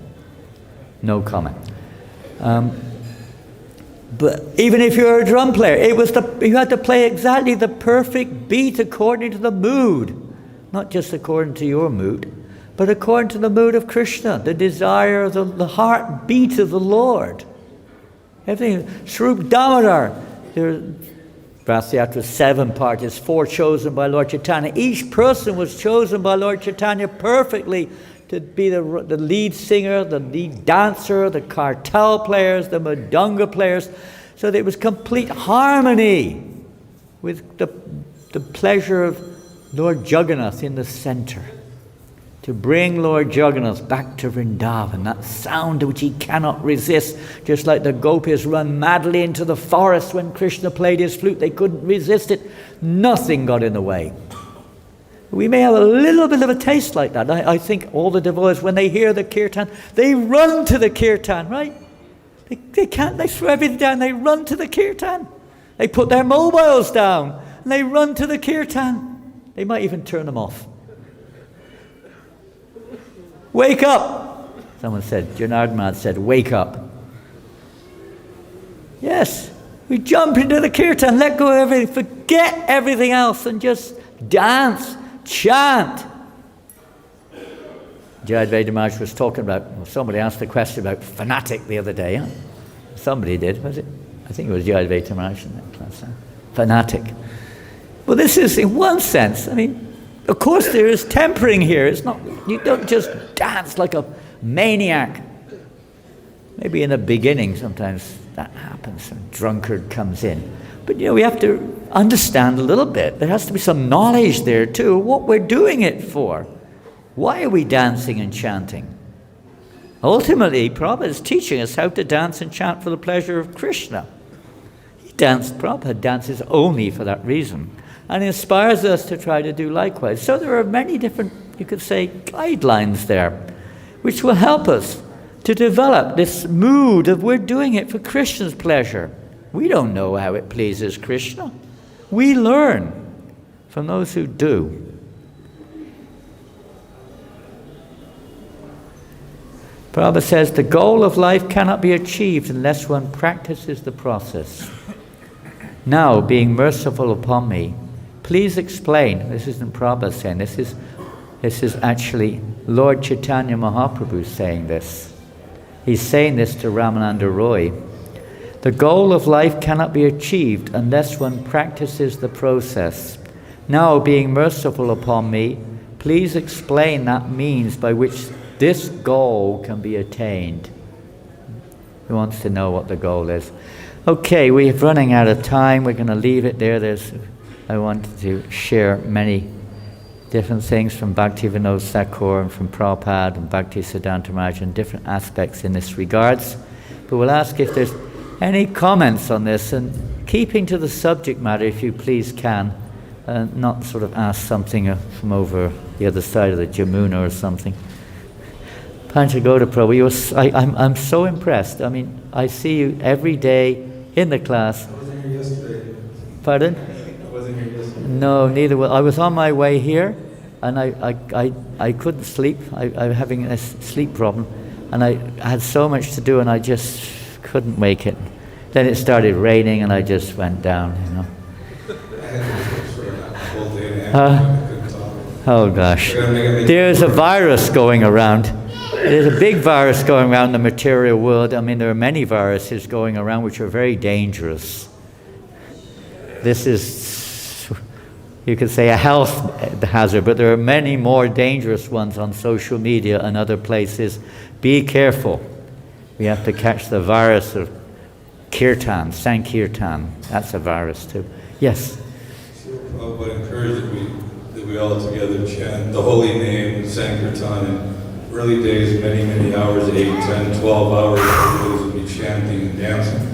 No comment. But even if you're a drum player, you had to play exactly the perfect beat according to the mood. Not just according to your mood, but according to the mood of Krishna, the desire of the heartbeat of the Lord. Everything. Swarup Damodar. Ratha 7 parties, 4 chosen by Lord Chaitanya. Each person was chosen by Lord Chaitanya perfectly to be the lead singer, the lead dancer, the kartal players, the mridanga players, so that it was complete harmony with the pleasure of Lord Jagannath in the center. To bring Lord Jagannath back to Vrindavan, that sound which he cannot resist, just like the gopis run madly into the forest when Krishna played his flute. They couldn't resist it. Nothing got in the way. We may have a little bit of a taste like that. I think all the devotees, when they hear the kirtan, they run to the kirtan, right? They throw everything down, they run to the kirtan. They put their mobiles down, and they run to the kirtan. They might even turn them off. Wake up! Someone said, Janardhan Maharaj said, wake up. Yes, we jump into the kirtan, let go of everything, forget everything else, and just dance. Chant. Jayadvaita Maharaj was talking about, somebody asked a question about fanatic the other day. Huh? Somebody did, was it? I think it was Jayadvaita Maharaj in that class. Huh? Fanatic. Well, this is, in one sense, I mean, of course there is tempering here. It's not, you don't just dance like a maniac. Maybe in the beginning sometimes that happens, some drunkard comes in. But we have to understand a little bit. There has to be some knowledge there too, what we're doing it for. Why are we dancing and chanting? Ultimately, Prabhupada is teaching us how to dance and chant for the pleasure of Krishna. Prabhupada dances only for that reason, and inspires us to try to do likewise. So there are many different, you could say, guidelines there, which will help us to develop this mood of we're doing it for Krishna's pleasure. We don't know how it pleases Krishna. We learn from those who do. Prabhupada says the goal of life cannot be achieved unless one practices the process. Now, being merciful upon me, please explain. This isn't Prabhupada saying, this is actually Lord Chaitanya Mahaprabhu saying this. He's saying this to Ramananda Roy. The goal of life cannot be achieved unless one practices the process. Now, being merciful upon me, please explain that means by which this goal can be attained. Who wants to know what the goal is? Okay, we're running out of time. We're going to leave it there. There's I wanted to share many different things from Bhaktivinoda Thakur and from Prabhupada and Bhaktisiddhanta Maharaj and different aspects in this regards. But we'll ask if there's any comments on this, and keeping to the subject matter if you please can, not sort of ask something from over the other side of the Jamuna or something. Panchagoda Prabhu, I'm so impressed. I mean, I see you every day in the class. I wasn't here yesterday. Pardon? I wasn't here yesterday. No, neither was I. Was on my way here, and I couldn't sleep. I was having a sleep problem, and I had so much to do, and I just couldn't make it. Then it started raining, and I just went down, you know. I had to for a whole day and a half. I couldn't talk. Oh gosh. There's a virus going around. There's a big virus going around the material world. I mean, there are many viruses going around which are very dangerous. This is, you could say, a health hazard, but there are many more dangerous ones on social media and other places. Be careful. We have to catch the virus of Kirtan, Sankirtan. That's a virus too. Yes? So Prabhupada encouraged that we all together chant the holy name, Sankirtan, in early days, many, many hours, 8, 10, 12 hours, those would be chanting and dancing.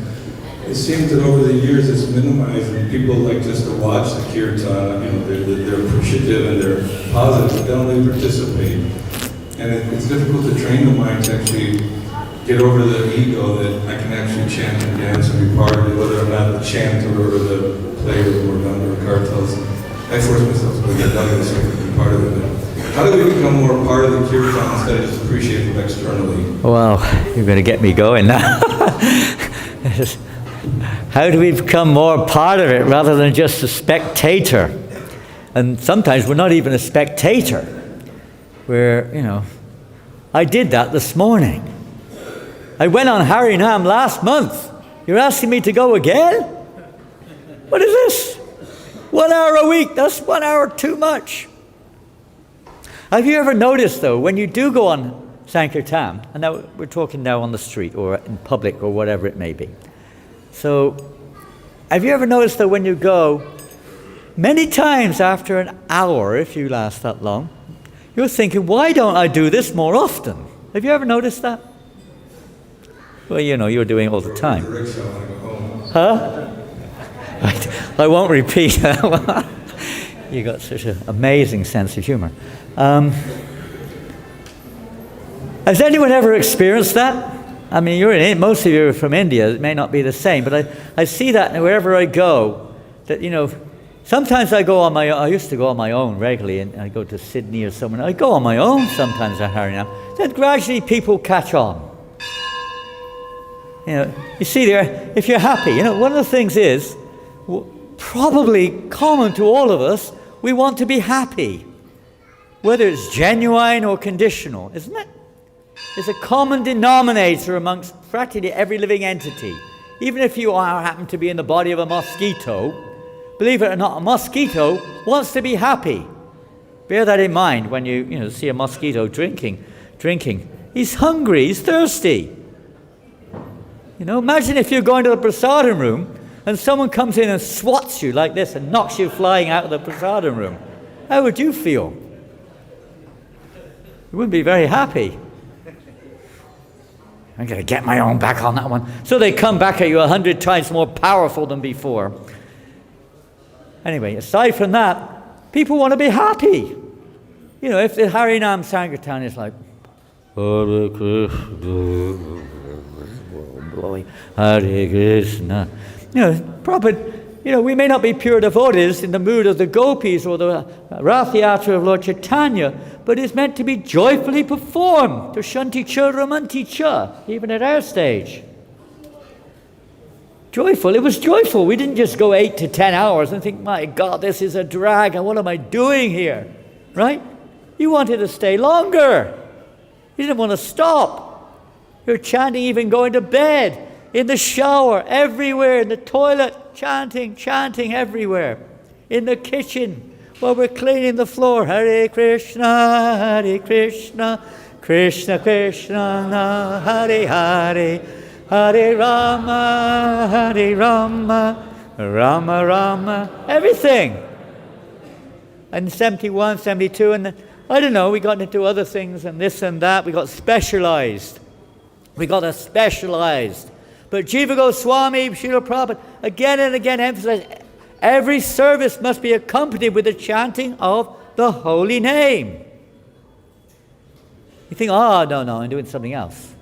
It seems that over the years it's minimized, and people like just to watch the kirtan, you know, they're appreciative and they're positive, but they don't really participate. And it's difficult to train the mind to actually get over the ego that I can actually chant and dance and be part of it, whether I'm not the chanter or the player or member of cartels. I force myself to get done with so I can be part of it. How do we become more part of the kirtan instead of just appreciate it externally? Well, you're going to get me going now. How do we become more part of it rather than just a spectator? And sometimes we're not even a spectator. We're, you know, I did that this morning. I went on Harinam last month. You're asking me to go again? What is this? 1 hour a week, that's 1 hour too much. Have you ever noticed, though, when you do go on Sankirtan, and now we're talking now on the street or in public or whatever it may be. So, have you ever noticed that when you go, many times after an hour, if you last that long, you're thinking, why don't I do this more often? Have you ever noticed that? Well, you know, you're doing it all the time. Huh? I won't repeat that one. You got such an amazing sense of humor. Has anyone ever experienced that? I mean, most of you are from India. It may not be the same, but I see that wherever I go. That, you know, sometimes I go on my own. I used to go on my own regularly, and I go to Sydney or somewhere. I go on my own sometimes at Harinam. Then gradually people catch on. You know, you see there, if you're happy, you know, one of the things is, probably common to all of us, we want to be happy. Whether it's genuine or conditional, isn't it? It's a common denominator amongst practically every living entity. Even if you happen to be in the body of a mosquito, believe it or not, a mosquito wants to be happy. Bear that in mind when you see a mosquito drinking. He's hungry, he's thirsty. You know, imagine if you're going to the prasadam room and someone comes in and swats you like this and knocks you flying out of the prasadam room. How would you feel? You wouldn't be very happy. I'm going to get my own back on that one. So they come back at you 100 times more powerful than before. Anyway, aside from that, people want to be happy. You know, if the Harinam Sankirtan is like, Hare Krishna, Hare Krishna. You know, we may not be pure devotees in the mood of the gopis or the Rath Yatra of Lord Chaitanya, but it's meant to be joyfully performed. To Shanti Cha Ramanti Cha, even at our stage. Joyful, it was joyful. We didn't just go 8 to 10 hours and think, my God, this is a drag, and what am I doing here? Right? You wanted to stay longer. You didn't want to stop. You're chanting even going to bed, in the shower, everywhere, in the toilet, chanting everywhere. In the kitchen, while we're cleaning the floor, Hare Krishna, Krishna Krishna, Hare Hare, Hare Rama, Rama Rama, everything. in 71, 72, and I don't know, we got into other things and this and that. We got specialized. But Jiva Goswami, Srila Prabhupada, again and again emphasized, every service must be accompanied with the chanting of the holy name. You think, no, I'm doing something else.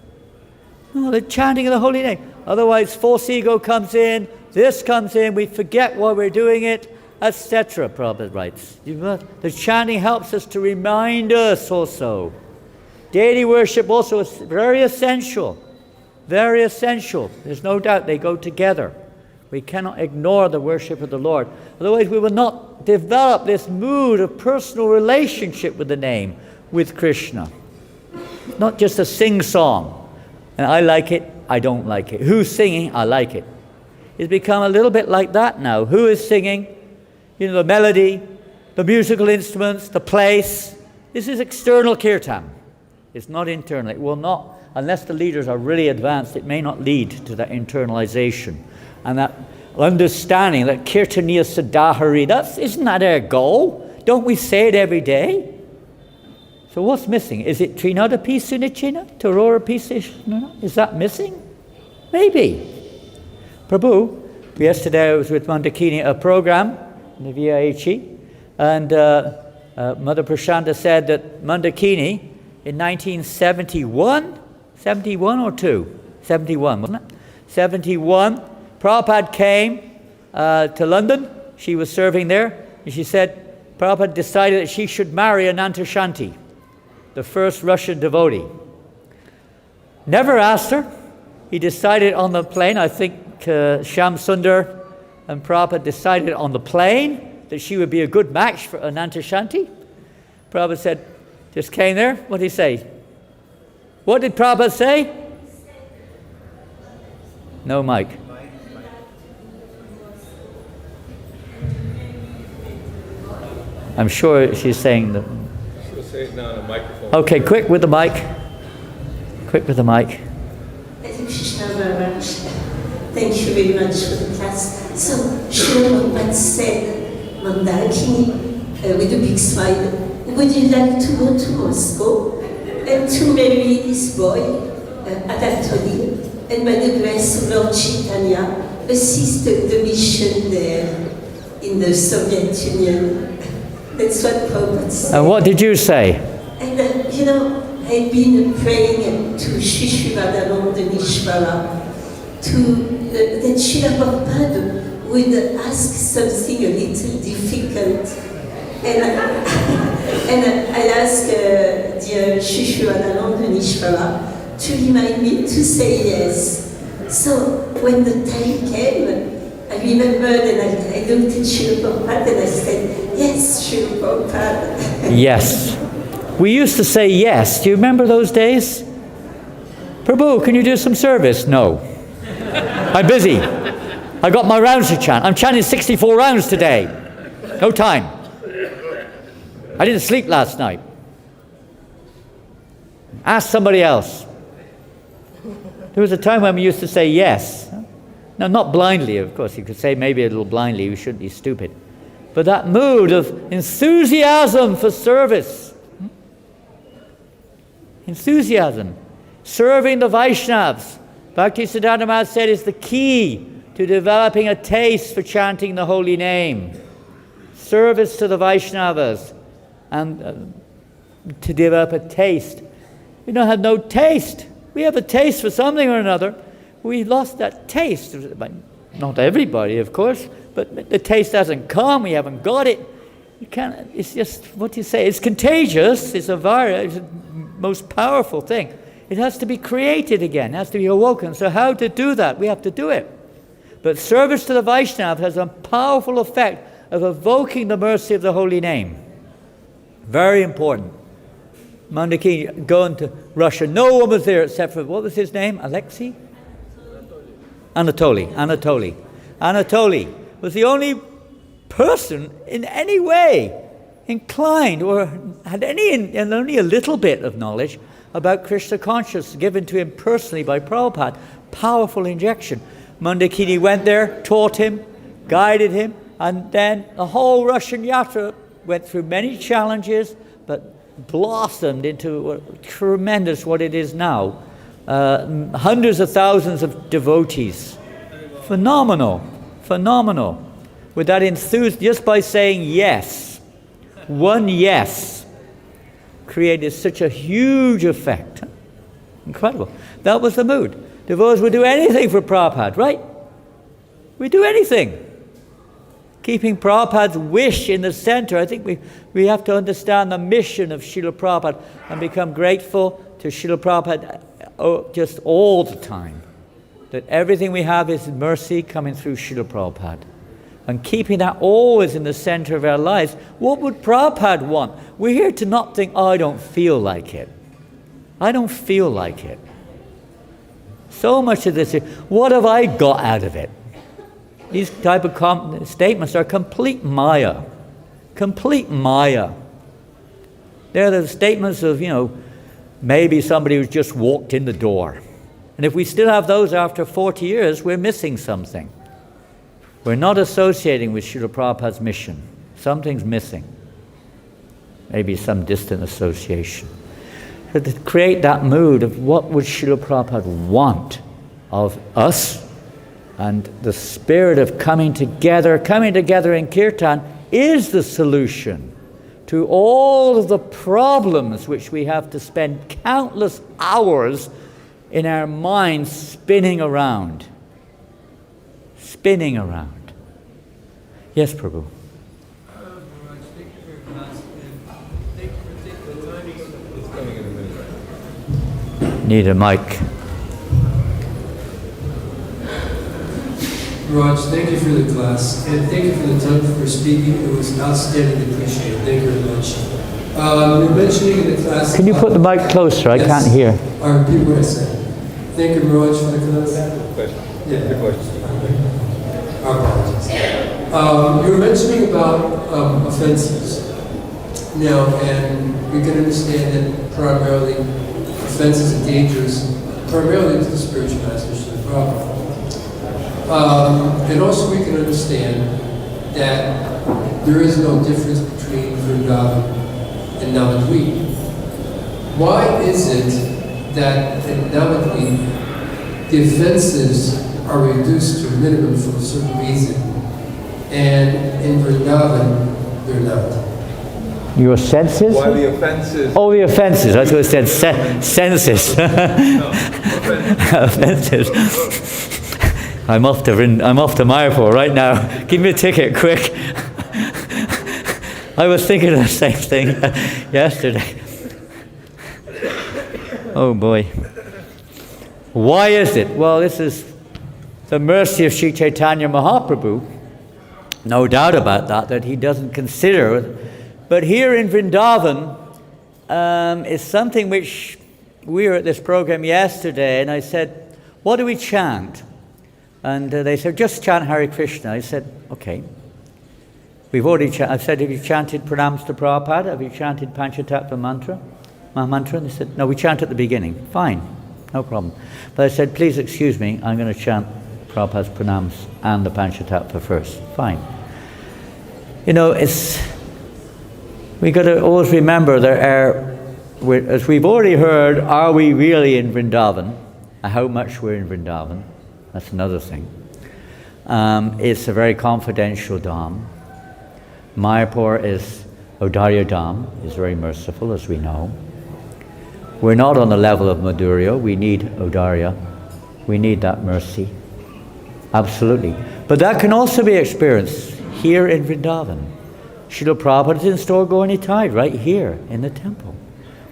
No, the chanting of the holy name. Otherwise, false ego comes in, this comes in, we forget why we're doing it, etc. Prabhupada writes. The chanting helps us to remind us also. Deity worship also is very essential. Very essential. There's no doubt they go together. We cannot ignore the worship of the Lord. Otherwise, we will not develop this mood of personal relationship with the name, with Krishna. Not just a sing-song. And I like it, I don't like it. Who's singing? I like it. It's become a little bit like that now. Who is singing? The melody, the musical instruments, the place. This is external kirtan. It's not internal. It will not, unless the leaders are really advanced, it may not lead to that internalization. And that understanding that kirtaniya sadahari, isn't that our goal? Don't we say it every day? So what's missing? Is it Trinada Pisunichina? Torora Pisunichina? Is that missing? Maybe. Prabhu, yesterday I was with Mandakini, a program in the VIHE, and Mother Prashanta said that Mandakini in 1971, 71 or 2? 71, wasn't it? 71, Prabhupada came to London. She was serving there, and she said Prabhupada decided that she should marry Anantashanti, the first Russian devotee. Never asked her. He decided on the plane. I think Shyam Sundar and Prabhupada decided on the plane that she would be a good match for Anantashanti. Prabhupada said, just came there. What did he say? What did Prabhupada say? No mic. I'm sure she's saying that. She'll say it now on a microphone. Okay, quick with the mic. Quick with the mic. Krishna very much. Thank you very much for the class. So, Srila Prabhupada said, Mandakini, with a big smile, would you like to go to Moscow and to marry this boy, Anatoly, and by the grace of Lord Chaitanya, assist the mission there in the Soviet Union? That's what Prabhupada said. And what did you say? And I've been praying to Sri Shivananda to that Srila Prabhupada would ask something a little difficult. And I asked dear Sri Shivananda to remind me to say yes. So when the time came, I remembered and I looked at Srila Prabhupada and I said, yes, Srila Prabhupada. Yes. We used to say yes. Do you remember those days? Prabhu, can you do some service? No. I'm busy. I got my rounds to chant. I'm chanting 64 rounds today. No time. I didn't sleep last night. Ask somebody else. There was a time when we used to say yes. Now, not blindly, of course. You could say maybe a little blindly. We shouldn't be stupid. But that mood of enthusiasm for service. Enthusiasm. Serving the Vaishnavas. Bhaktisiddhanta Maharaj said is the key to developing a taste for chanting the holy name. Service to the Vaishnavas. And to develop a taste. We don't have no taste. We have a taste for something or another. We lost that taste. Not everybody, of course, but the taste hasn't come. We haven't got it. You can't. It's just what do you say. It's contagious. It's a virus. It's the most powerful thing. It has to be created again. It has to be awoken. So how to do that? We have to do it. But service to the Vaishnava has a powerful effect of evoking the mercy of the holy name. Very important. Mandakini going to Russia. No one was there except for, what was his name? Alexei? Anatoly. Anatoly was the only person in any way inclined or had and only a little bit of knowledge about Krishna consciousness given to him personally by Prabhupada. Powerful injection. Mandakini went there, taught him, guided him, and then the whole Russian yatra went through many challenges, but blossomed into tremendous what it is now. Hundreds of thousands of devotees. Phenomenal. With that enthusiasm, just by saying yes, one yes, created such a huge effect. Incredible. That was the mood. Devotees would do anything for Prabhupada, right? We do anything. Keeping Prabhupada's wish in the center. I think we have to understand the mission of Srila Prabhupada and become grateful to Srila Prabhupada just all the time. That everything we have is mercy coming through Srila Prabhupada. And keeping that always in the center of our lives. What would Prabhupada want? We're here to not think, oh, I don't feel like it. I don't feel like it. So much of this, what have I got out of it? These type of statements are complete maya. Complete maya. They're the statements of, maybe somebody who's just walked in the door. And if we still have those after 40 years, we're missing something. We're not associating with Srila Prabhupada's mission. Something's missing. Maybe some distant association. So to create that mood of what would Srila Prabhupada want of us, and the spirit of coming together in Kirtan is the solution to all of the problems which we have to spend countless hours in our minds spinning around. Yes, Prabhu. Need a mic. Raj, thank you for the class, and thank you for the time for speaking. It was outstanding, appreciated. Thank you very much. You're mentioning in the class... Can you put the mic closer? I can't hear. I'll repeat what I said. Thank you, Raj, for the class. Question. Yeah. The question. Our apologies. You were mentioning about offenses. Now, and we can understand that primarily offenses and dangers, primarily to the spiritual masters, to the Prabhupada. And also we can understand that there is no difference between Vrindavan and Navadvip. Why is it that in Navadvip the offenses are reduced to a minimum for a certain reason, and in Vrindavan they're not? Your senses? Why the offenses? Oh, the offenses. I thought it said senses. No, Offenses. I'm off to Mayapur right now. Give me a ticket, quick. I was thinking of the same thing yesterday. Oh boy. Why is it? Well, this is the mercy of Sri Chaitanya Mahaprabhu. No doubt about that he doesn't consider. But here in Vrindavan, is something which we were at this program yesterday, and I said, what do we chant? And they said, just chant Hare Krishna. I said, okay. We've already I said, have you chanted Pranams to Prabhupada? Have you chanted Panchatattva mantra? Mahamantra? And they said, no, we chant at the beginning. Fine, no problem. But I said, please excuse me, I'm going to chant Prabhupada's Pranams and the Panchatattva first. Fine. We got to always remember as we've already heard, are we really in Vrindavan? How much we're in Vrindavan? That's another thing. It's a very confidential Dham. Mayapur is Audarya Dham, is very merciful, as we know. We're not on the level of Madhurya. We need Audarya. We need that mercy. Absolutely. But that can also be experienced here in Vrindavan. Srila Prabhupada is in Store Gaura right here in the temple.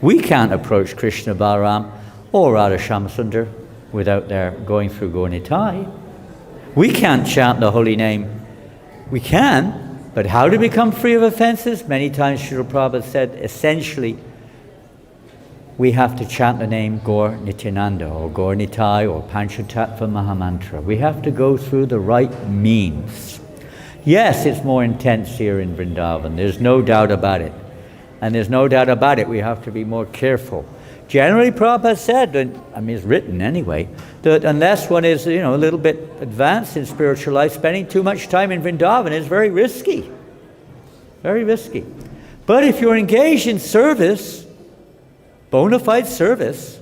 We can't approach Krishna Balaram or Radha Shyamsundar without their going through Gaura. We can't chant the holy name. We can, but how to become free of offenses? Many times Srila Prabhupada said, essentially, we have to chant the name Gaur Nityananda or Gaur Nitai or Panchatattva Mahamantra. We have to go through the right means. Yes, it's more intense here in Vrindavan. There's no doubt about it. And there's no doubt about it, we have to be more careful. Generally, Prabhupada said, it's written anyway, that unless one is, a little bit advanced in spiritual life, spending too much time in Vrindavan is very risky. Very risky. But if you're engaged in service, bona fide service,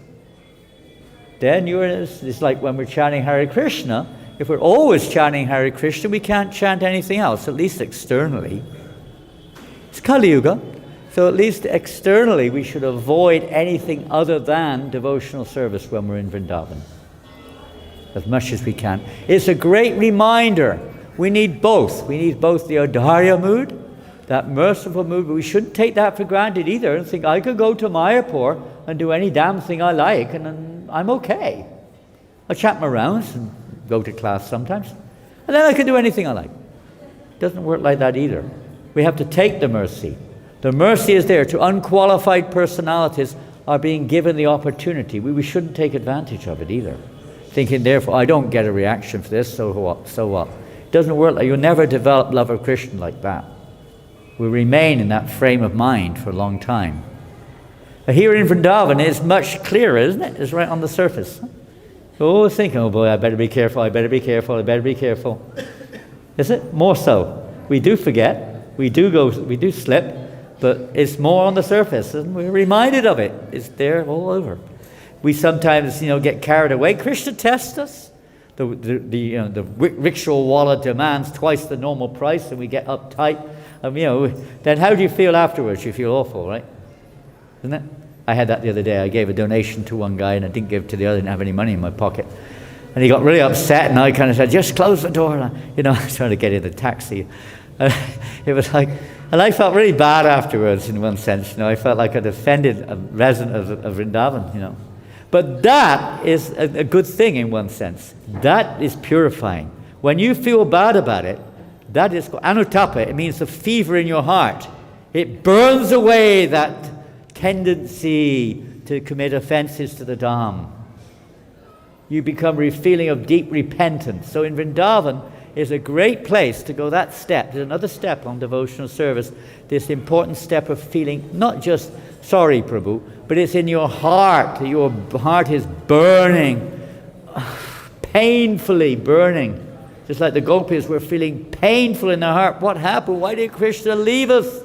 then it's like when we're chanting Hare Krishna. If we're always chanting Hare Krishna, we can't chant anything else, at least externally. It's Kali Yuga, so at least externally we should avoid anything other than devotional service when we're in Vrindavan, as much as we can. It's a great reminder. We need both. We need both the Audarya mood, that merciful mood, but we shouldn't take that for granted either and think I could go to Mayapur and do any damn thing I like and I'm okay. I'll chant my rounds and go to class sometimes, and then I can do anything I like. It doesn't work like that either. We have to take the mercy. The mercy is there. To unqualified personalities are being given the opportunity. We shouldn't take advantage of it either, thinking therefore I don't get a reaction for this, so what? It doesn't work. You'll never develop love of Krishna like that. We remain in that frame of mind for a long time. Here in Vrindavan it's much clearer, isn't it? It's right on the surface. We're always thinking, oh boy, I better be careful, I better be careful, I better be careful. Is it? More so. We do forget, we do slip, but it's more on the surface, and we're reminded of it. It's there all over. We sometimes, get carried away. Krishna tests us. The rickshaw wallet demands twice the normal price, and we get uptight. Then how do you feel afterwards? You feel awful, right? Isn't it? I had that the other day. I gave a donation to one guy and I didn't give to the other. I didn't have any money in my pocket. And he got really upset, and I kind of said, just close the door. And, I was trying to get in the taxi. It was like, and I felt really bad afterwards in one sense. I felt like I'd offended a resident of Vrindavan, But that is a good thing in one sense. That is purifying. When you feel bad about it, that is anutapa. It means the fever in your heart. It burns away that tendency to commit offenses to the Dham. You become a feeling of deep repentance. So in Vrindavan is a great place to go that step. There's another step on devotional service. This important step of feeling not just sorry, Prabhu, but it's in your heart. Your heart is burning, painfully burning. Just like the gopis were feeling painful in their heart. What happened? Why did Krishna leave us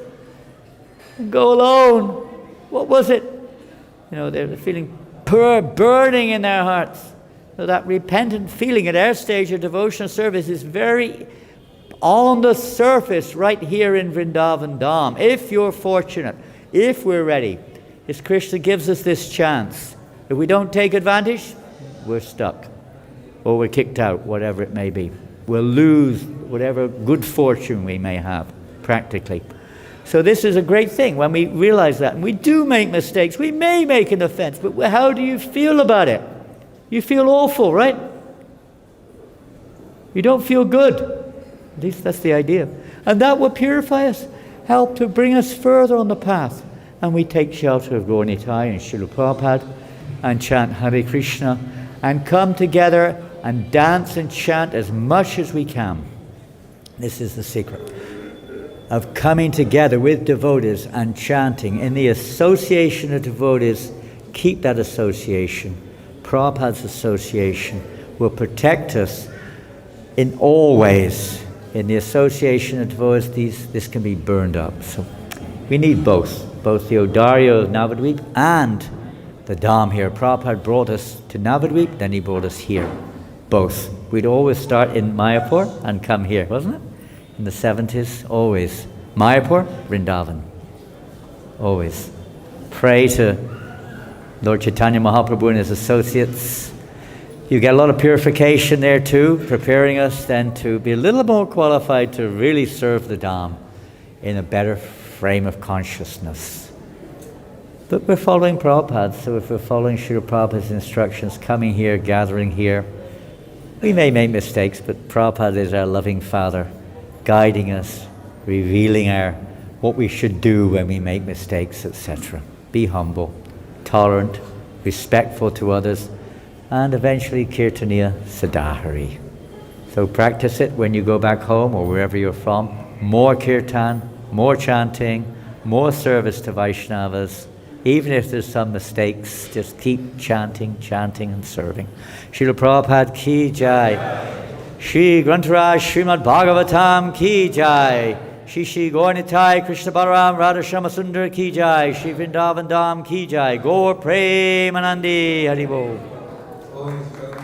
and go alone? What was it? They were feeling burning in their hearts. So that repentant feeling at our stage of devotional service is very on the surface right here in Vrindavan Dham. If you're fortunate, if we're ready, as Krishna gives us this chance. If we don't take advantage, we're stuck. Or we're kicked out, whatever it may be. We'll lose whatever good fortune we may have, practically. So this is a great thing when we realize that. And we do make mistakes. We may make an offense, but how do you feel about it? You feel awful, right? You don't feel good. At least that's the idea. And that will purify us, help to bring us further on the path. And we take shelter of Gaurnitai and Srila Prabhupada and chant Hare Krishna and come together and dance and chant as much as we can. This is the secret of coming together with devotees and chanting. In the association of devotees, keep that association. Prabhupada's association will protect us in all ways. In the association of devotees, this can be burned up. So we need both the Audarya of Navadvip and the Dham here. Prabhupada brought us to Navadvip, then he brought us here. Both. We'd always start in Mayapur and come here, wasn't it? In the 70s, always. Mayapur, Vrindavan. Always. Pray to Lord Chaitanya Mahaprabhu and his associates. You get a lot of purification there too, preparing us then to be a little more qualified to really serve the Dham in a better frame of consciousness. But we're following Prabhupada, so if we're following Srila Prabhupada's instructions, coming here, gathering here, we may make mistakes, but Prabhupada is our loving Father, guiding us, revealing what we should do when we make mistakes, etc. Be humble, tolerant, respectful to others, and eventually Kirtaniya Sadahari. So practice it when you go back home or wherever you're from. More kirtan, more chanting, more service to Vaishnavas. Even if there's some mistakes, just keep chanting, and serving. Srila Prabhupada ki jai. Shri Grantaraj Srimad Bhagavatam ki jai. Shri Shri Gaurnitai Krishna Balaram Radha Shama Sundar Ki Jai, Shri Vrindavan Dham Ki Jai, Gaur Premanandi Haribo. Holy